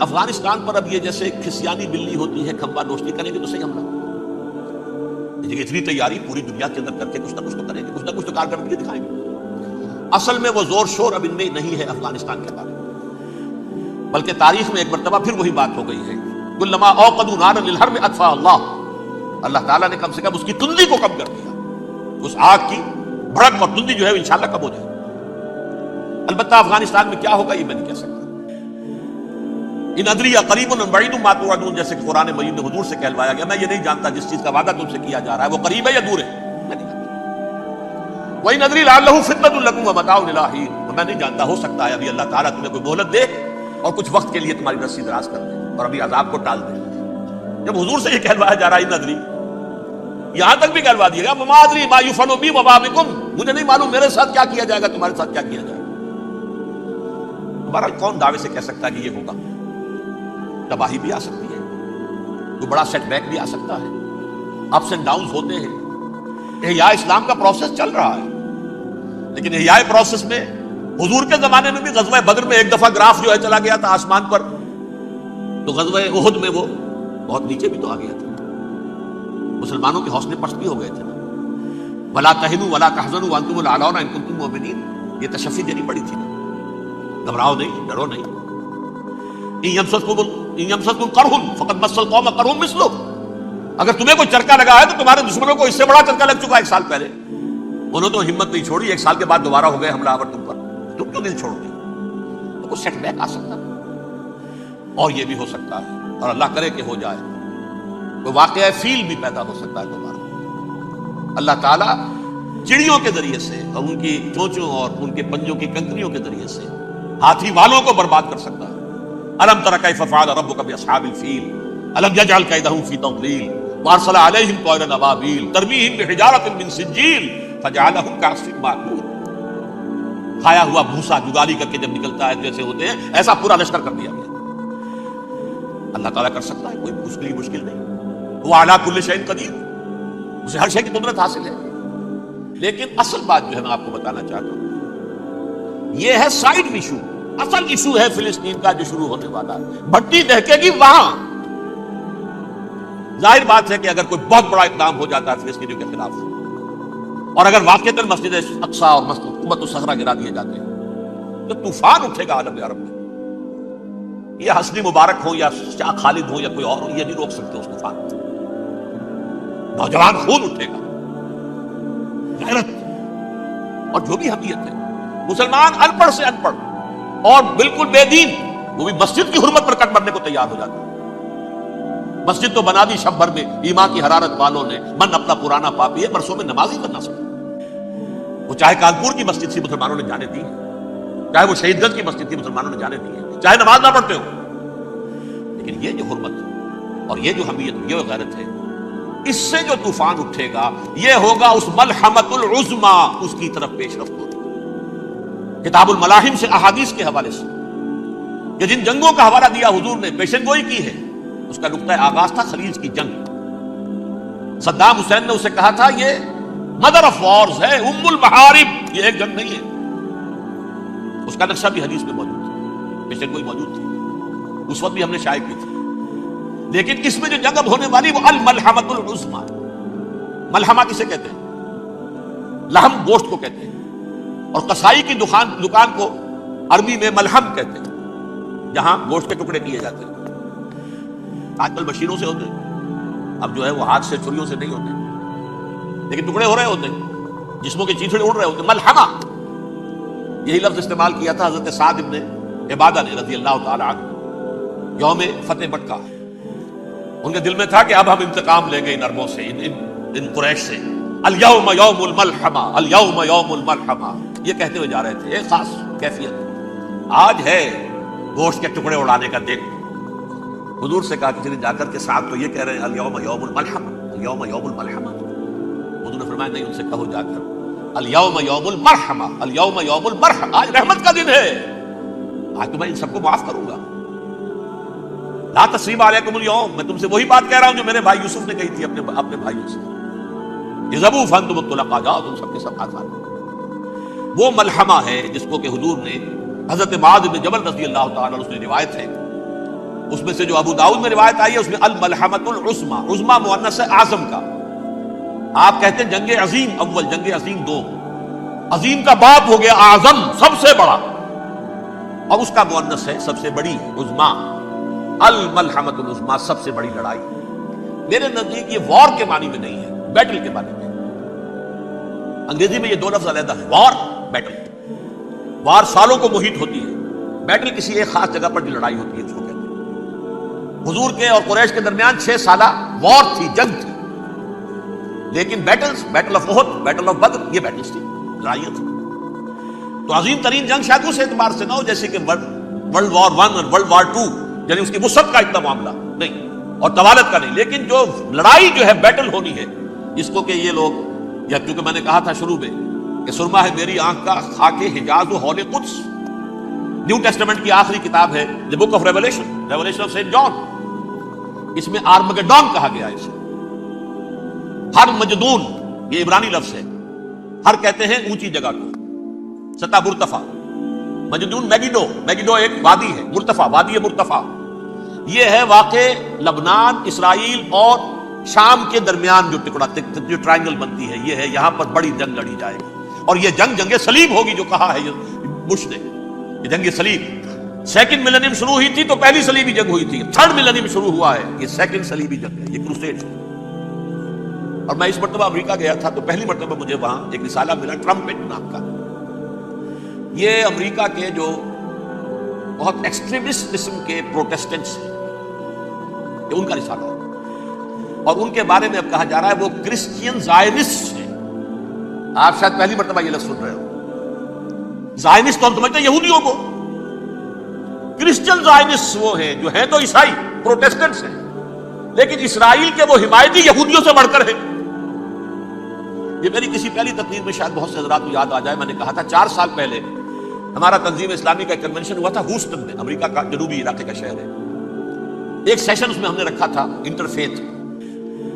Speaker 1: افغانستان پر اب یہ جیسے کھسیانی بلی ہوتی ہے, کھمبا نوشنی کریں گے تو صحیح حملہ. اتنی تیاری پوری دنیا کے اندر کر کے کچھ نہ کچھ تو کریں گے, کچھ نہ کچھ تو کارکردگی دکھائیں گے. اصل میں وہ زور شور اب ان میں نہیں ہے افغانستان کے بارے میں, بلکہ تاریخ میں ایک مرتبہ پھر وہی بات ہو گئی ہے. کلما اوقدوا نارا للحرب اطفاء اللہ, اللہ تعالیٰ نے کم سے کم اس کی تندی کو کم کر دیا. اس آگ کی بھڑک اور تندی جو ہے انشاءاللہ کم ہو جائے. البتہ افغانستان میں کیا ہوگا یہ میں نہیں کہہ سکتا. ان ادری قریب بعید ما توعدون, جیسے کہ قرآن مجید میں حضور سے کہلوایا گیا, میں یہ نہیں جانتا جس چیز کا وعدہ تم سے کیا جا رہا ہے وہ قریب ہے یا دور ہے, میں نہیں جانتا. وَإِنْ أَدْرِي لَعَلَّهُ فِتْنَةٌ لَكُمْ وَمَتَاعٌ إِلَىٰ حِينٍ, میں نہیں جانتا, ہو سکتا ہے ابھی اللہ تعالیٰ تمہیں کوئی مہلت دے اور کچھ وقت کے لیے تمہاری رسی دراز کر دے اور ابھی عذاب کو ٹال دے. جب حضور سے یہ کہلوایا جا رہا ہے ان ادری, یہاں تک بھی کہلوا دیا گیا وَمَا أَدْرِي مَا يُفْعَلُ بِي وَمَا بِكُمْ, مجھے نہیں معلوم میرے ساتھ کیا کیا جائے گا, تمہارے ساتھ کیا کیا جائے گا. بہرحال کون دعوے سے کہہ سکتا ہے کہ یہ ہوگا؟ تباہی بھی آ سکتی ہے, کوئی بڑا سیٹ بیک بھی آ سکتا ہے, اپس اینڈ ڈاؤنز ہوتے ہیں. احیاء اسلام کا پروسیس چل رہا ہے, لیکن احیاء پروسیس میں حضور کے زمانے میں بھی غزوہ بدر میں ایک دفعہ گراف جو ہے چلا گیا تھا آسمان پر, تو غزوہ احد میں وہ بہت نیچے بھی تو آ گیا تھا. مسلمانوں کے حوصلے پست بھی ہو گئے تھے نا. ولا تہنوا ولا تحزنوا وانتم الاعلون ان کنتم مؤمنین, یہ تشفی دینی پڑی تھی نا. گھبراؤ نہیں, ڈرو نہیں. ان یمسسکم قرح فقد مس القوم قرح مثلہ, اگر تمہیں کوئی چرکا لگا ہے تو تمہارے دشمنوں کو اس سے بڑا چرکا لگ چکا ہے 1 سال پہلے. انہوں تو ہمت نہیں چھوڑی, 1 سال کے بعد دوبارہ ہو گئے حملہ آور تم پر, تم کیوں نہیں چھوڑ گے؟ تو کچھ سیٹ بیک آ سکتا ہے, اور یہ بھی ہو سکتا ہے, اور اللہ کرے کہ ہو جائے, کوئی واقعہ فیل بھی پیدا ہو سکتا ہے دوبارہ. اللہ تعالیٰ چڑیوں کے ذریعے سے اور ان کی چونچوں اور ان کے پنجوں کی کنکریوں کے ذریعے سے ہاتھی والوں کو برباد کر سکتا ہے. الم تر کیف فعل ربک باصحاب الفیل الم یجعل کیدہم فی تضلیل وارسل علیہم طیرا ابابیل ترمیہم بحجارۃ من سجیل فجعلہم کعصف مأکول. کھایا ہوا بھوسا جگالی کر کے جب نکلتا ہے جیسے ہوتے ہیں، ایسا پورا لشکر کر دیا گیا۔ اللہ تعالیٰ کر سکتا ہے، کوئی مشکل نہیں، وہ اعلیٰ کل شیء قدیر، اسے ہر شے کی قدرت حاصل ہے۔ لیکن اصل بات جو ہے میں آپ کو بتانا چاہتا ہوں، یہ ہے سائیڈ ایشو۔ اصل ایشو ہے فلسطین کا جو شروع ہونے والا ہے، بھٹی دہکے گی وہاں۔ ظاہر بات ہے کہ اگر کوئی بہت بڑا اقدام ہو جاتا ہے فلسطینیوں کے خلاف، اور اگر واقعتاً مسجد اقصی اور مسجد قبۃ الصخرہ گرا دیے جاتے ہیں، تو طوفان اٹھے گا عالم عرب میں۔ یہ حسنی مبارک ہو یا شاہ خالد ہو یا کوئی اور ہو، یہ نہیں روک سکتے اس طوفان کو۔ نوجوان خون اٹھے گا، غیرت اور جو بھی حمیت ہے۔ مسلمان ان پڑھ سے ان پڑھ اور بالکل بے دین، وہ بھی مسجد کی حرمت پر کٹ مرنے کو تیار ہو جاتا ہے۔ مسجد تو بنا دی شب بھر میں ایمان کی حرارت والوں نے، من اپنا پرانا پاپی ہے، برسوں میں نماز ہی کرنا سکتا۔ وہ چاہے کانپور کی مسجد تھی مسلمانوں نے جانے دی، چاہے وہ شہید گنج کی مسجد تھی مسلمانوں نے جانے دی، چاہے نماز نہ پڑھتے ہو، لیکن یہ جو حرمت اور یہ جو حمیت، یہ غیرت ہے، اس سے جو طوفان اٹھے گا یہ ہوگا اس ملحمۃ العظما، اس کی طرف پیش رفت ہوگی۔ کتاب الملاحم سے احادیث کے حوالے سے کہ جن جنگوں کا حوالہ دیا حضور نے، پیشن گوئی کی ہے، اس کا نقطہ آغاز تھا خلیج کی جنگ۔ صدام حسین نے اسے کہا تھا یہ مدر آف وارز ہے، ام المحارب، یہ ایک جنگ نہیں ہے۔ اس کا نقشہ بھی حدیث میں موجود ہے، پیشن گوئی موجود تھی، اس وقت بھی ہم نے شائع کی تھی۔ لیکن اس میں جو جنگ اب ہونے والی وہ الملحمۃ العظما۔ ملحمہ کسے کہتے ہیں؟ لحم گوشت کو کہتے ہیں، اور قصائی کی دکان کو عربی میں ملحم کہتے ہیں، جہاں گوشت کے ٹکڑے کیے جاتے ہیں۔ آج کل مشینوں سے ہوتے ہیں، اب جو ہے وہ ہاتھ سے چھریوں سے نہیں ہوتے، لیکن ٹکڑے ہو رہے ہوتے ہیں، جسموں کے چیتڑے اڑ رہے ہوتے ہیں۔ ملحمہ، یہی لفظ استعمال کیا تھا حضرت سعد ابن عبادہ نے رضی اللہ تعالی عنہ یوم فتح مکہ۔ ان کے دل میں تھا کہ اب ہم انتقام لیں گے ان عربوں سے، ان قریش سے۔ الیوم یوم الملحمہ، الیوم یوم الملحمہ، یہ کہتے ہوئے جا رہے تھے۔ ایک خاص کیفیت، آج ہے گوشت کے ٹکڑے اڑانے کا دن۔ حضور سے کہا کسی نے جا کر کے ساتھ تو یہ کہہ رہے ہیں الیوم یوم الملحمہ، الیوم یوم الملحمہ۔ حضور نے فرمایا نہیں، ان سے کہو جا کر الیوم یوم المرحمہ، الیوم یوم المرحمہ، آج رحمت کا دن ہے، آج تو میں ان سب کو معاف کروں گا۔ لا تثریب علیکم اليوم، میں تم سے وہی بات کہہ رہا ہوں جو میرے بھائی یوسف نے کہی تھی اپنے بھائیوں سے، اذهبوا فانتم الطلقاء، جاؤ تم سب کے سب آزاد۔ وہ ملحمہ ہے جس کو کہ حضور نے حضرت معاذ بن جبل رضی اللہ تعالیٰ عنہ، اس نے روایت ہے، اس میں سے جو ابو داؤد میں روایت آئی ہے اس میں الملحمۃ العظما، عظما مؤنث ہے اعظم کا۔ آپ کہتے ہیں جنگ عظیم اول، جنگ عظیم دو، عظیم کا باپ ہو گیا اعظم، سب سے بڑا، اور اس کا مؤنث ہے سب سے بڑی، عظما۔ الملحمۃ العظما، سب سے بڑی لڑائی۔ میرے نزدیک یہ وار کے معنی میں نہیں ہے، بیٹل کے معنی میں۔ انگریزی میں یہ دو لفظ علیحدہ ہے، وار، بیٹل۔ وار سالوں کو محیط ہوتی ہے، بیٹل کسی ایک خاص جگہ پر جو لڑائی ہوتی ہے اس کو کہتے ہیں۔ حضور کے اور قریش کے درمیان 6 سالہ وار تھی، جنگ تھی، لیکن battles, battle of Uhud, battle of Badr, یہ بیٹلز تھی، لڑائیاں تھیں۔ تو عظیم ترین جنگ شاید اس اعتبار سے نہ ہو جیسے کہ ورلڈ وار 1 اور ورلڈ وار 2، یعنی اس کی وسعت کا اتنا معاملہ نہیں اور طوالت کا نہیں، لیکن جو لڑائی جو ہے بیٹل ہونی ہے، جس کو کہ یہ لوگ، یا کیونکہ میں نے کہا تھا شروع میں کہ سرما ہے میری آنکھ کا خاک حجاز و ہول قدس، نیو ٹیسٹمنٹ کی آخری کتاب ہے the book of Revelation, Revelation of saint John, اس میں آرمگڈون کہا گیا ہے اسے۔ ہر مجدون، یہ عبرانی لفظ ہے، ہر کہتے ہیں اونچی جگہ کو، سطح مرتفع، مجدون میگیڈو، میگیڈو ایک وادی ہے، مرتفع، وادی مرتفع، یہ ہے واقع لبنان، اسرائیل اور شام کے درمیان جو ٹکڑا، جو ٹرائنگل بنتی ہے، یہ ہے، یہاں پر بڑی جنگ لڑی جائے گی، اور یہ جنگ صلیب ہوگی، جو کہا ہے بش نے، یہ جنگ صلیب۔ سیکنڈ ملینیم شروع ہوئی تھی تو پہلی صلیبی جنگ ہوئی تھی، تھرڈ ملینیم شروع ہوا ہے، یہ سیکنڈ صلیبی جنگ ہے، یہ کروسیڈ۔ اور میں اس مرتبہ امریکہ گیا تھا تو پہلی مرتبہ مجھے وہاں ایک رسالہ ملا ٹرمپٹ نام کا، یہ امریکہ کے جو بہت ایکسٹریمسٹ قسم کے پروٹیسٹنٹس ہیں، یہ ان کا رسالہ ہے، اور ان کے بارے میں اب کہا جا رہا ہے وہ کرسچین زائنسٹ ہیں۔ آپ شاید پہلی مرتبہ یہ لفظ سن رہے ہو، زائنسٹ تو ہم سمجھتے ہیں یہودیوں کو، کرسچین زائنسٹ وہ ہیں جو ہیں تو عیسائی پروٹیسٹنٹس ہیں، لیکن اسرائیل کے وہ حمایتی یہودیوں سے بڑھ کر ہیں۔ یہ میری کسی پہلی تقریر میں شاید بہت سے حضرات کو یاد آ جائے، میں نے کہا تھا 4 سال پہلے ہمارا تنظیم اسلامی کا ایک کنونشن ہوا تھا ہیوسٹن میں، امریکہ کا جنوبی علاقے کا شہر ہے. ایک سیشن اس میں ہم نے رکھا تھا انٹرفیتھ.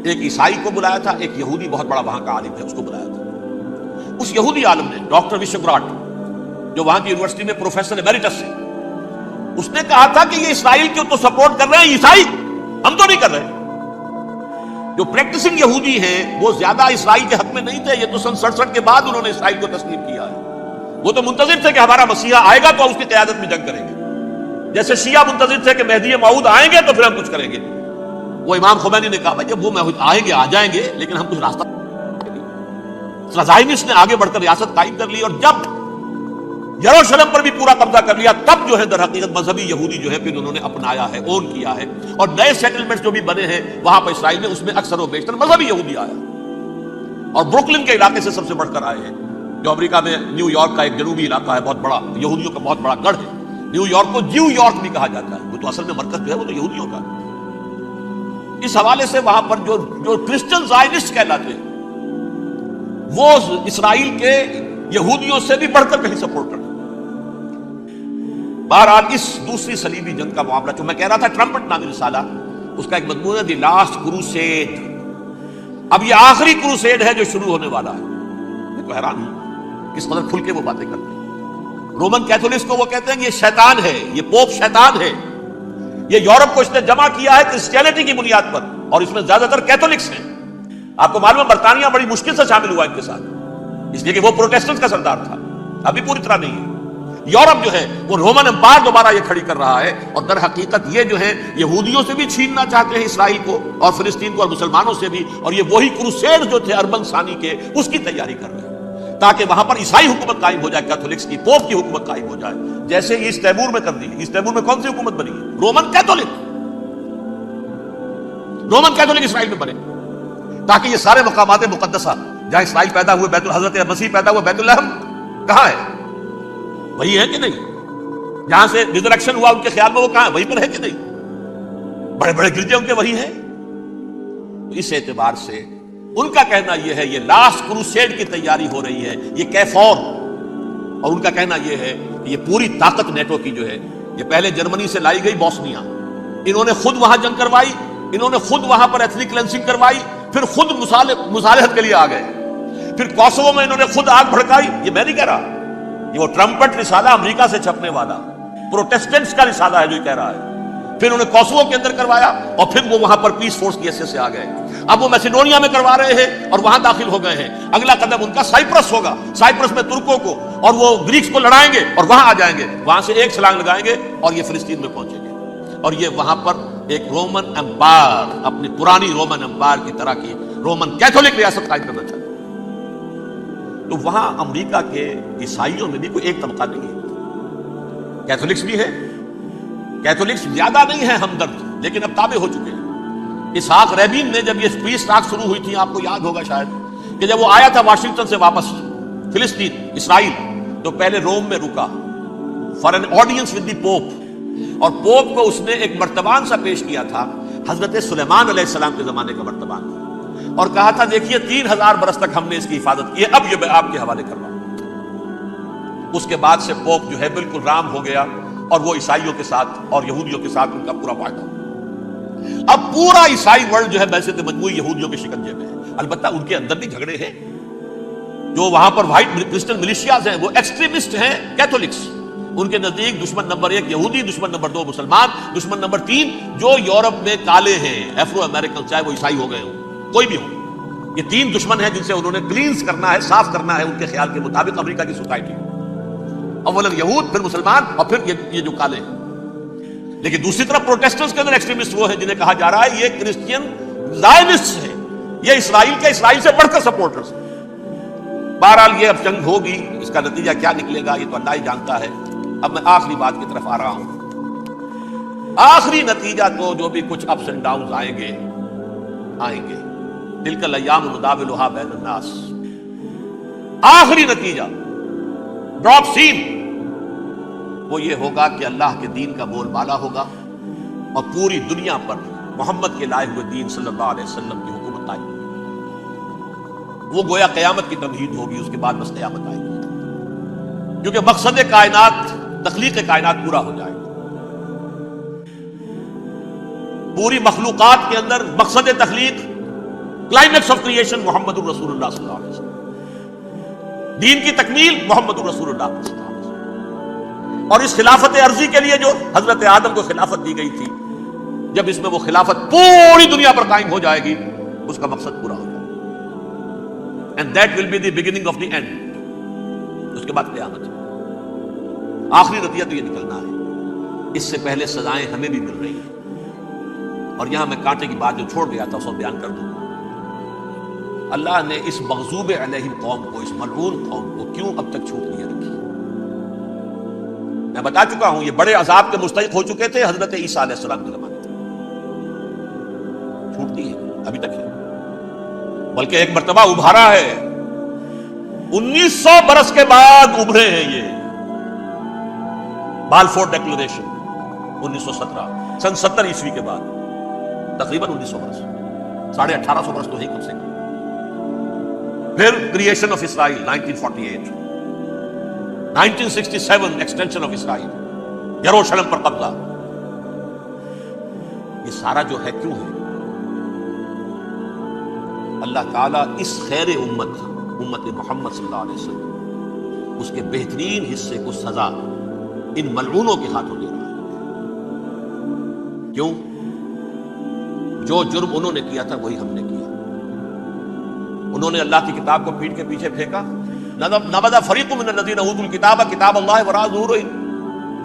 Speaker 1: ایک عیسائی کو بلایا تھا، ایک یہودی بہت بڑا وہاں کا عالم ہے اس کو بلایا تھا. اس یہودی عالم نے ڈاکٹر وشوگراٹ، جو وہاں کی یونیورسٹی میں پروفیسر ایمیریٹس ہے، اس نے کہا تھا کہ یہ اسرائیل کو تو سپورٹ کر رہے ہیں عیسائی، ہم تو نہیں کر رہے. جو پریکٹسنگ یہودی ہیں وہ زیادہ اسرائیل کے حق میں نہیں تھے. یہ تو سن 67 کے بعد انہوں نے اسرائیل کو تسلیم کیا ہے. وہ تو منتظر تھے کہ ہمارا مسیحا آئے گا تو اس کی قیادت میں جنگ کریں گے، جیسے شیعہ منتظر تھے کہ مہدی موعود آئیں گے تو پھر ہم کچھ کریں گے. وہ امام خمینی نے کہا بھائی جب وہ آئیں گے آ جائیں گے، لیکن ہم کچھ راستہ. زائنسٹ نے آگے بڑھ کر ریاست قائم کر لی، اور جب یروشلم پر بھی پورا قبضہ کر لیا تب جو ہے در حقیقت مذہبی یہودی جو ہے پھر انہوں نے اپنایا ہے، اون کیا ہے. اور نئے سیٹلمنٹس جو بھی بنے ہیں وہاں پر اسرائیل میں، اس میں اکثر و بیشتر مذہبی یہودی آیا، اور بروکلن کے علاقے سے سب سے بڑھ کر آئے ہیں، جو امریکہ میں نیو یارک کا ایک جنوبی علاقہ ہے، بہت بڑا یہودیوں کا بہت بڑا گڑھ ہے. نیو یارک کو جیو یارک بھی کہا جاتا ہے، وہ تو اصل میں مرکز جو ہے وہ تو یہودیوں کا. اس حوالے سے وہاں پر جو کرسچن زائنسٹ کہلاتے ہیں وہ اسرائیل کے یہودیوں سے بھی بڑھ کر کہیں سپورٹ کرتے. بہرحال اس دوسری صلیبی جنگ کا معاملہ جو میں کہہ رہا تھا، ٹرمپٹ نامی رسالہ، اس کا ایک مضمون ہے دی لاسٹ کروسیڈ. اب یہ آخری کروسیڈ ہے جو شروع ہونے والا ہے. میں تو حیران ہوں کس قدر کھل کے وہ باتیں کرتے ہیں. رومن کیتھولکس کو وہ کہتے ہیں کہ یہ شیطان ہے، یہ پوپ شیطان ہے، یہ یورپ کو اس نے جمع کیا ہے کرسچینٹی کی بنیاد پر، اور اس میں زیادہ تر کیتھولکس ہیں. آپ کو معلوم ہے برطانیہ بڑی مشکل سے شامل ہوا ان کے ساتھ، اس لیے کہ وہ پروٹیسٹنٹ کا سردار تھا، ابھی پوری طرح نہیں ہے. یورپ جو ہے وہ رومن امپائر دوبارہ یہ کھڑی کر رہا ہے، اور در حقیقت یہ جو ہے یہودیوں سے بھی چھیننا چاہتے ہیں اسرائیل کو اور فلسطین کو، اور مسلمانوں سے بھی. اور یہ وہی کروسیڈ جو تھے اربن ثانی کے، اس کی تیاری کر رہے ہیں تاکہ وہاں پر عیسائی حکومت قائم ہو جائے، کیتھولکس کی، پوپ کی حکومت قائم ہو جائے، جیسے ایسٹ تیمور میں کر دی. ایسٹ تیمور میں کون سی حکومت بنی ہے؟ Roman Catholic. رومن کیتھولک اسرائیل میں بنے تاکہ یہ سارے مقامات مقدسہ جہاں اسرائیل پیدا ہوئے، بیت حضرت مسیح پیدا ہوئے، بیت الحم کہاں ہے؟ وہی ہے کہ نہیں؟ جہاں سے ریزریکشن ہوا ان کے خیال میں وہ کہاں ہے؟ وہیں پر ہے کہ نہیں؟ بڑے بڑے گرجے ان کے وہی ہیں. اس اعتبار سے ان کا کہنا یہ ہے یہ لاسٹ کروسیڈ کی تیاری ہو رہی ہے، یہ کیفور. اور ان کا کہنا یہ ہے کہ یہ پوری طاقت نیٹو کی جو ہے، یہ پہلے جرمنی سے لائی گئی بوسنیا، انہوں نے خود وہاں جنگ کروائی، انہوں نے خود وہاں پر ایتھنک کلینسنگ کروائی، پھر خود مصالحت کے لیے آ گئے، پھر کوسوو میں انہوں نے خود آگ بھڑکائی. یہ میں نہیں کہہ رہا، یہ وہ ٹرمپٹ رسالہ امریکہ سے چھپنے والا پروٹیسٹنٹس کا رسالہ ہے جو یہ کہہ رہا ہے. پھر انہوں نے کوسوو کے اندر کروایا، اور پھر وہ وہاں پر پیس فورس کی حیثیت سے آ گئے. اب وہ میسیڈونیا میں کروا رہے ہیں اور وہاں داخل ہو گئے ہیں. اگلا قدم ان کا سائپرس ہوگا، سائپرس میں ترکوں کو اور وہ گریکس کو لڑائیں گے اور وہاں آ جائیں گے، وہاں سے ایک چھلانگ لگائیں گے اور یہ فلسطین میں پہنچیں گے. اور یہ وہاں پر ایک رومن امپائر، اپنی پرانی رومن امپائر کی طرح کی رومن کیتھولک ریاست قائم کرنا چاہتے ہیں. تو وہاں امریکہ کے عیسائیوں میں بھی کوئی ایک طبقہ نہیں ہے، کیتھولکس بھی ہے، کیتھولکس زیادہ نہیں ہے ہمدرد، لیکن اب تابع ہو چکے ہیں. اسحاق ریبین نے جب یہ پیس ٹاک شروع ہوئی تھی، آپ کو یاد ہوگا شاید، کہ جب وہ آیا تھا واشنگٹن سے واپس فلسطین اسرائیل، تو پہلے روم میں رکا for an audience with the pope, اور پوپ کو اس نے ایک مرتبان سا پیش کیا تھا، حضرت سلیمان علیہ السلام کے زمانے کا مرتبان، اور کہا تھا دیکھیے 3000 برس تک ہم نے اس کی حفاظت کی ہے، اب یہ میں آپ کے حوالے کر رہا ہوں. اس کے بعد سے پوپ جو ہے بالکل رام ہو گیا، اور وہ عیسائیوں کے ساتھ اور یہودیوں کے ساتھ ان کا پورا معاہدہ. اب پورا عیسائی ورلڈ جو ہے ویسے تو مجموعی یہودیوں کے شکنجے میں ہے. البتہ ان کے اندر بھی جھگڑے ہیں، جو وہاں پر وائٹ کرسچن ملیشیاز ہیں وہ ایکسٹریمسٹ ہیں کیتھولکس. ان کے نزدیک دشمن نمبر 1 یہودی، دشمن نمبر 2 مسلمان، دشمن نمبر 3 جو یورپ میں کالے ہیں، ایفرو امریکن، چاہے وہ عیسائی ہو گئے ہوں، کوئی بھی ہو. یہ 3 دشمن ہیں جن سے انہوں نے کلینز کرنا ہے، صاف کرنا ہے ان کے خیال کے مطابق امریکہ کی سوسائٹی. اولاً یہود، پھر مسلمان، اور پھر یہ جو کالے ہیں. لیکن دوسری طرف پروٹیسٹنٹس کے اندر ایکسٹریمسٹ وہ ہیں جنہیں کہا جا رہا ہے یہ کرسچین زائنسٹ ہیں، یہ اسرائیل کے، اسرائیل سے بڑھ کر سپورٹرز ہیں. بہرحال یہ اب جنگ ہوگی، اس کا نتیجہ کیا نکلے گا یہ تو اللہ ہی جانتا ہے. اب میں آخری بات کی طرف آ رہا ہوں. آخری نتیجہ تو جو بھی کچھ اپس اینڈ ڈاؤنز آئیں گے، تلک الایام نداولها بین الناس، آخری نتیجہ ڈراپ سین وہ یہ ہوگا کہ اللہ کے دین کا بول بالا ہوگا، اور پوری دنیا پر محمد کے لائے ہوئے دین صلی اللہ علیہ وسلم کی حکومت آئے گی. وہ گویا قیامت کی تمہید ہوگی، اس کے بعد بس قیامت آئے گی. کیونکہ مقصد کائنات، تخلیق کائنات پورا ہو جائے گا. پوری مخلوقات کے اندر مقصد تخلیق، کلائمیکس آف کریشن محمد الرسول اللہ صلی اللہ علیہ وسلم، دین کی تکمیل محمد الرسول اللہ صلی اللہ علیہ وسلم. اور اس خلافت عرضی کے لیے جو حضرت آدم کو خلافت دی گئی تھی، جب اس میں وہ خلافت پوری دنیا پر قائم ہو جائے گی، اس کا مقصد پورا ہو جائے گا. And that will be the beginning of the end. اس کے بعد قیامت. آخری نتیجہ تو یہ نکلنا ہے. اس سے پہلے سزائیں ہمیں بھی مل رہی ہیں. اور یہاں میں کانٹے کی بات جو چھوڑ گیا تھا اس کو بیان کر دوں. اللہ نے اس مغضوب علیہم قوم کو، اس ملعون قوم کو کیوں اب تک چھوٹ نہیں رکھی؟ میں بتا چکا ہوں، یہ بڑے عذاب کے مستحق ہو چکے تھے حضرت عیسیٰ علیہ السلام کے زمانے میں. چھوٹتی ہے ابھی تک ہے، بلکہ ایک مرتبہ ابھارا ہے. 1900 برس کے بعد ابھرے ہیں یہ. بالفور ڈیکلریشن 1917، سن 70 عیسوی کے بعد، تقریباً 1900 برس، 1850 برس تو ہے کم سے کم. پھر creation of Israel 1948، 1967 extension of Israel, یروشلم پر قبضہ. یہ سارا جو ہے کیوں ہے؟ اللہ تعالیٰ اس خیر امت محمد صلی اللہ علیہ وسلم، اس کے بہترین حصے کو سزا ان ملعونوں کے ہاتھوں دے رہا ہے. کیوں؟ جو جرم انہوں نے کیا تھا وہی ہم نے کیا. انہوں نے اللہ کی کتاب کو پیٹھ کے پیچھے پھینکا. نبذ فریق من الذین اوتوا الکتاب کتاب اللہ وراء ظہورہم.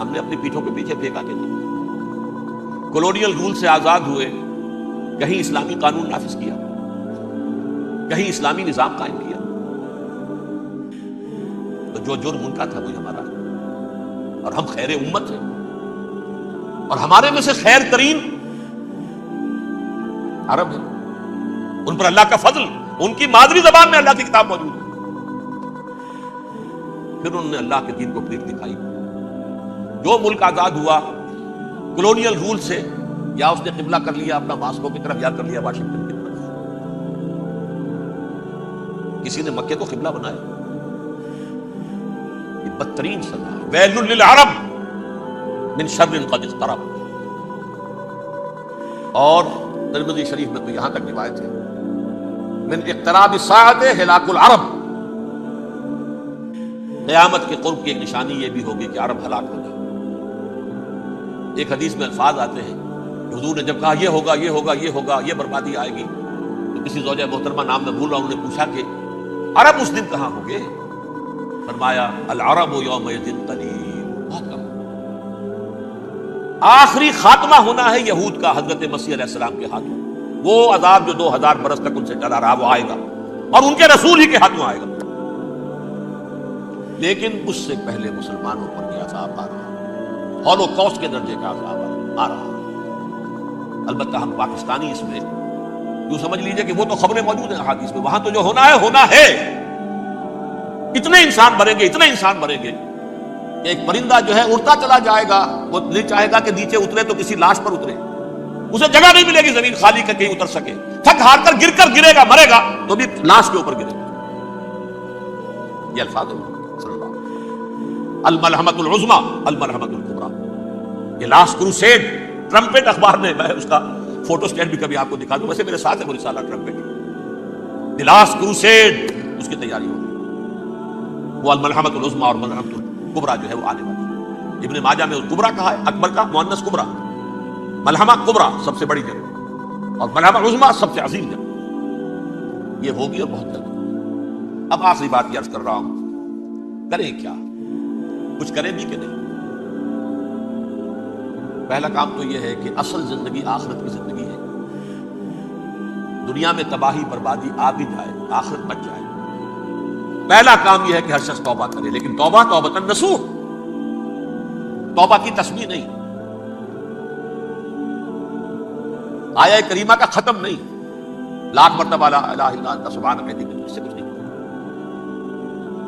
Speaker 1: ہم نے اپنی پیٹھوں کے پیچھے پھینکا کہ نہیں. کولونیل رول سے آزاد ہوئے، کہیں اسلامی قانون نافذ کیا، کہیں اسلامی نظام قائم کیا. تو جو جرم ان کا تھا وہی ہمارا ہے. اور ہم خیر امت ہیں، اور ہمارے میں سے خیر ترین عرب ہے. ان پر اللہ کا فضل، ان کی مادری زبان میں اللہ کی کتاب موجود ہے. پھر انہوں نے اللہ کے دین کو پیٹ دکھائی. جو ملک آزاد ہوا کولونیل رول سے، یا اس نے قبلہ کر لیا اپنا ماسکو کی طرف، یا کر لیا واشنگٹن کی طرف. کسی نے مکے کو قبلہ بنایا. یہ بدترین سزا ہے. ویل للعرب من شر قد اقترب. اور ترمذی شریف میں تو یہاں تک روایت ہے، من اقتراب الساعۃ ہلاک العرب. قیامت کے قرب کی ایک نشانی یہ بھی ہوگی کہ عرب ہلاک ہو جائے. ایک حدیث میں الفاظ آتے ہیں کہ حضور نے جب کہا یہ ہوگا یہ ہوگا یہ ہوگا، یہ بربادی آئے گی، تو کسی زوجہ محترمہ نام میں بھول رہا ہوں، انہوں نے پوچھا کہ عرب اس دن کہاں ہوں گے؟ فرمایا العرب یومئذ قلیل. بہت کم. آخری خاتمہ ہونا ہے یہود کا حضرت مسیح علیہ السلام کے ہاتھوں. وہ عذاب جو 2000 برس تک ان سے چلا رہا وہ آئے گا، اور ان کے رسول ہی کے ہاتھوں آئے گا. لیکن اس سے پہلے مسلمانوں پر یہ عذاب آ رہا ہے، ہولوکاسٹ کے درجے کا عذاب آ رہا ہے. البتہ ہم پاکستانی اس میں یوں سمجھ لیجئے کہ وہ تو خبریں موجود ہیں احادیث میں، وہاں تو جو ہونا ہے. اتنے انسان مریں گے، اتنے انسان مریں گے کہ ایک پرندہ جو ہے اڑتا چلا جائے گا، وہ نہیں چاہے گا کہ نیچے اترے تو کسی لاش پر اترے. اسے جگہ نہیں ملے گی زمین خالی کر کہیں اتر سکے. تھک ہار کر گرے گا، مرے گا تو بھی لاش کے اوپر گرے گا. یہ الفاظ صلی اللہ علیہ وسلم. الملحمۃ العظمیٰ الملحمۃ الکبریٰ. یہ لاسٹ کروسیڈ. ٹرمپٹ اخبار میں، میں اس کا فوٹو سٹیٹ بھی کبھی آپ کو دکھا دوں، ویسے میرے ساتھ ہے وہ رسالہ ٹرمپٹ. دی لاسٹ کروسیڈ، اس کی تیاری ہوگی. وہ الملحمۃ العظمیٰ اور ملحمۃ الکبریٰ جو ہے وہ آنے والی ہے. ابن ماجہ میں کبریٰ کہا ہے، اکبر کا مؤنث کبریٰ. ملحمہ کبریٰ سب سے بڑی جنگ، اور ملحمہ عظمیٰ سب سے عظیم جنگ. یہ ہوگی اور بہت جلد. اب آخری بات یہ عرض کر رہا ہوں، کریں کیا؟ کچھ کریں بھی کہ نہیں؟ پہلا کام تو یہ ہے کہ اصل زندگی آخرت کی زندگی ہے. دنیا میں تباہی بربادی آ بھی جائے، آخرت بچ جائے. پہلا کام یہ ہے کہ ہر شخص توبہ کرے، لیکن توبہ توبۃ نصوح، توبہ کی تسبیح نہیں، آیہ کریمہ کا ختم نہیں، لاکھ مرتبہ لا الہ الا انت سبحانک انی کنت، اس سے کچھ نہیں.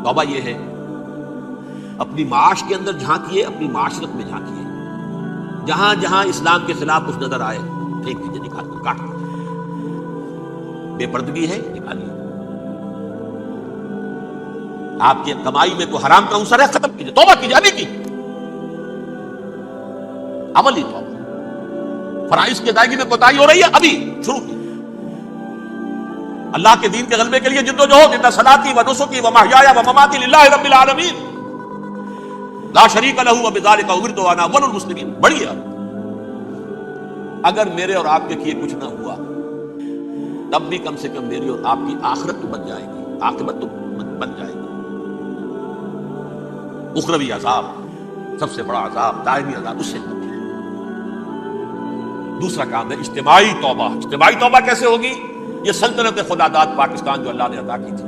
Speaker 1: توبہ یہ ہے اپنی معاش کے اندر جھانکیے، اپنی معاشرت میں جھانکیے. جہاں جہاں اسلام کے خلاف کچھ نظر آئے پھینک دیجیے، نکال کر کاٹ دیجیے. بے پردگی ہے، نکالیے. آپ کی کمائی میں کوئی حرام کا عنصر ہے، ختم کیجیے، توبہ کیجیے، ابھی کی عملی توبہ۔ فرائض کی ادائیگی میں کوتاہی ہو رہی ہے، ابھی شروع کی۔ اللہ کے دین کے غلبے کے لیے جد و جہد، ان صلاتی و نسکی و محیایا و مماتی للہ رب العالمین لا شریک لہ وبذالک امرت وانا اول المسلمین۔ بڑی ہے، اگر میرے اور آپ کے کیے کچھ نہ ہوا تب بھی کم سے کم میری اور آپ کی آخرت تو بن جائے گی، عاقبت تو بن جائے گی۔ اخروی عذاب، سب سے بڑا عذاب، دائمی عذاب، اس سے بچے۔ دوسرا کام ہے اجتماعی توبہ۔ اجتماعی توبہ کیسے ہوگی؟ یہ سلطنت خداداد پاکستان جو اللہ نے عطا کی تھی،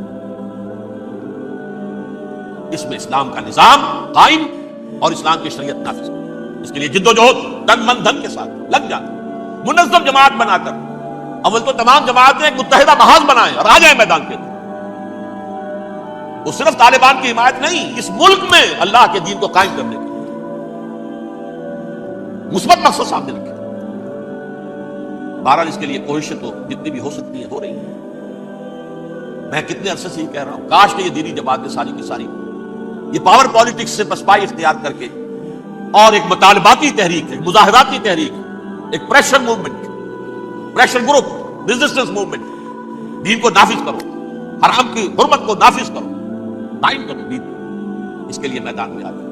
Speaker 1: اس میں اسلام کا نظام قائم اور اسلام کی شریعت نافذ، اس کے لیے جد و جہد تن من دھن کے ساتھ لگ جاتا، منظم جماعت بنا کر۔ اول تو تمام جماعتیں ایک متحدہ محاذ بنائیں اور آ جائیں میدان کے اندر۔ وہ صرف طالبان کی حمایت نہیں، اس ملک میں اللہ کے دین کو قائم کرنے کے لیے مثبت مقصد سامنے رکھے۔ بہرحال اس کے لیے کوششیں تو جتنی بھی ہو سکتی ہیں ہو رہی ہیں۔ میں کتنے عرصے سے یہ کہہ رہا ہوں، کاش کہ یہ دینی جماعتیں ساری کی ساری یہ پاور پالیٹکس سے پسپائی اختیار کر کے اور ایک مطالباتی تحریک ہے، مظاہراتی تحریک ہے، ایک pressure movement, pressure group, resistance movement, دین کو نافذ کرو، حرام کی حرمت کو نافذ کرو، قائم کرو دین، اس کے لیے میدان میں آ جائے۔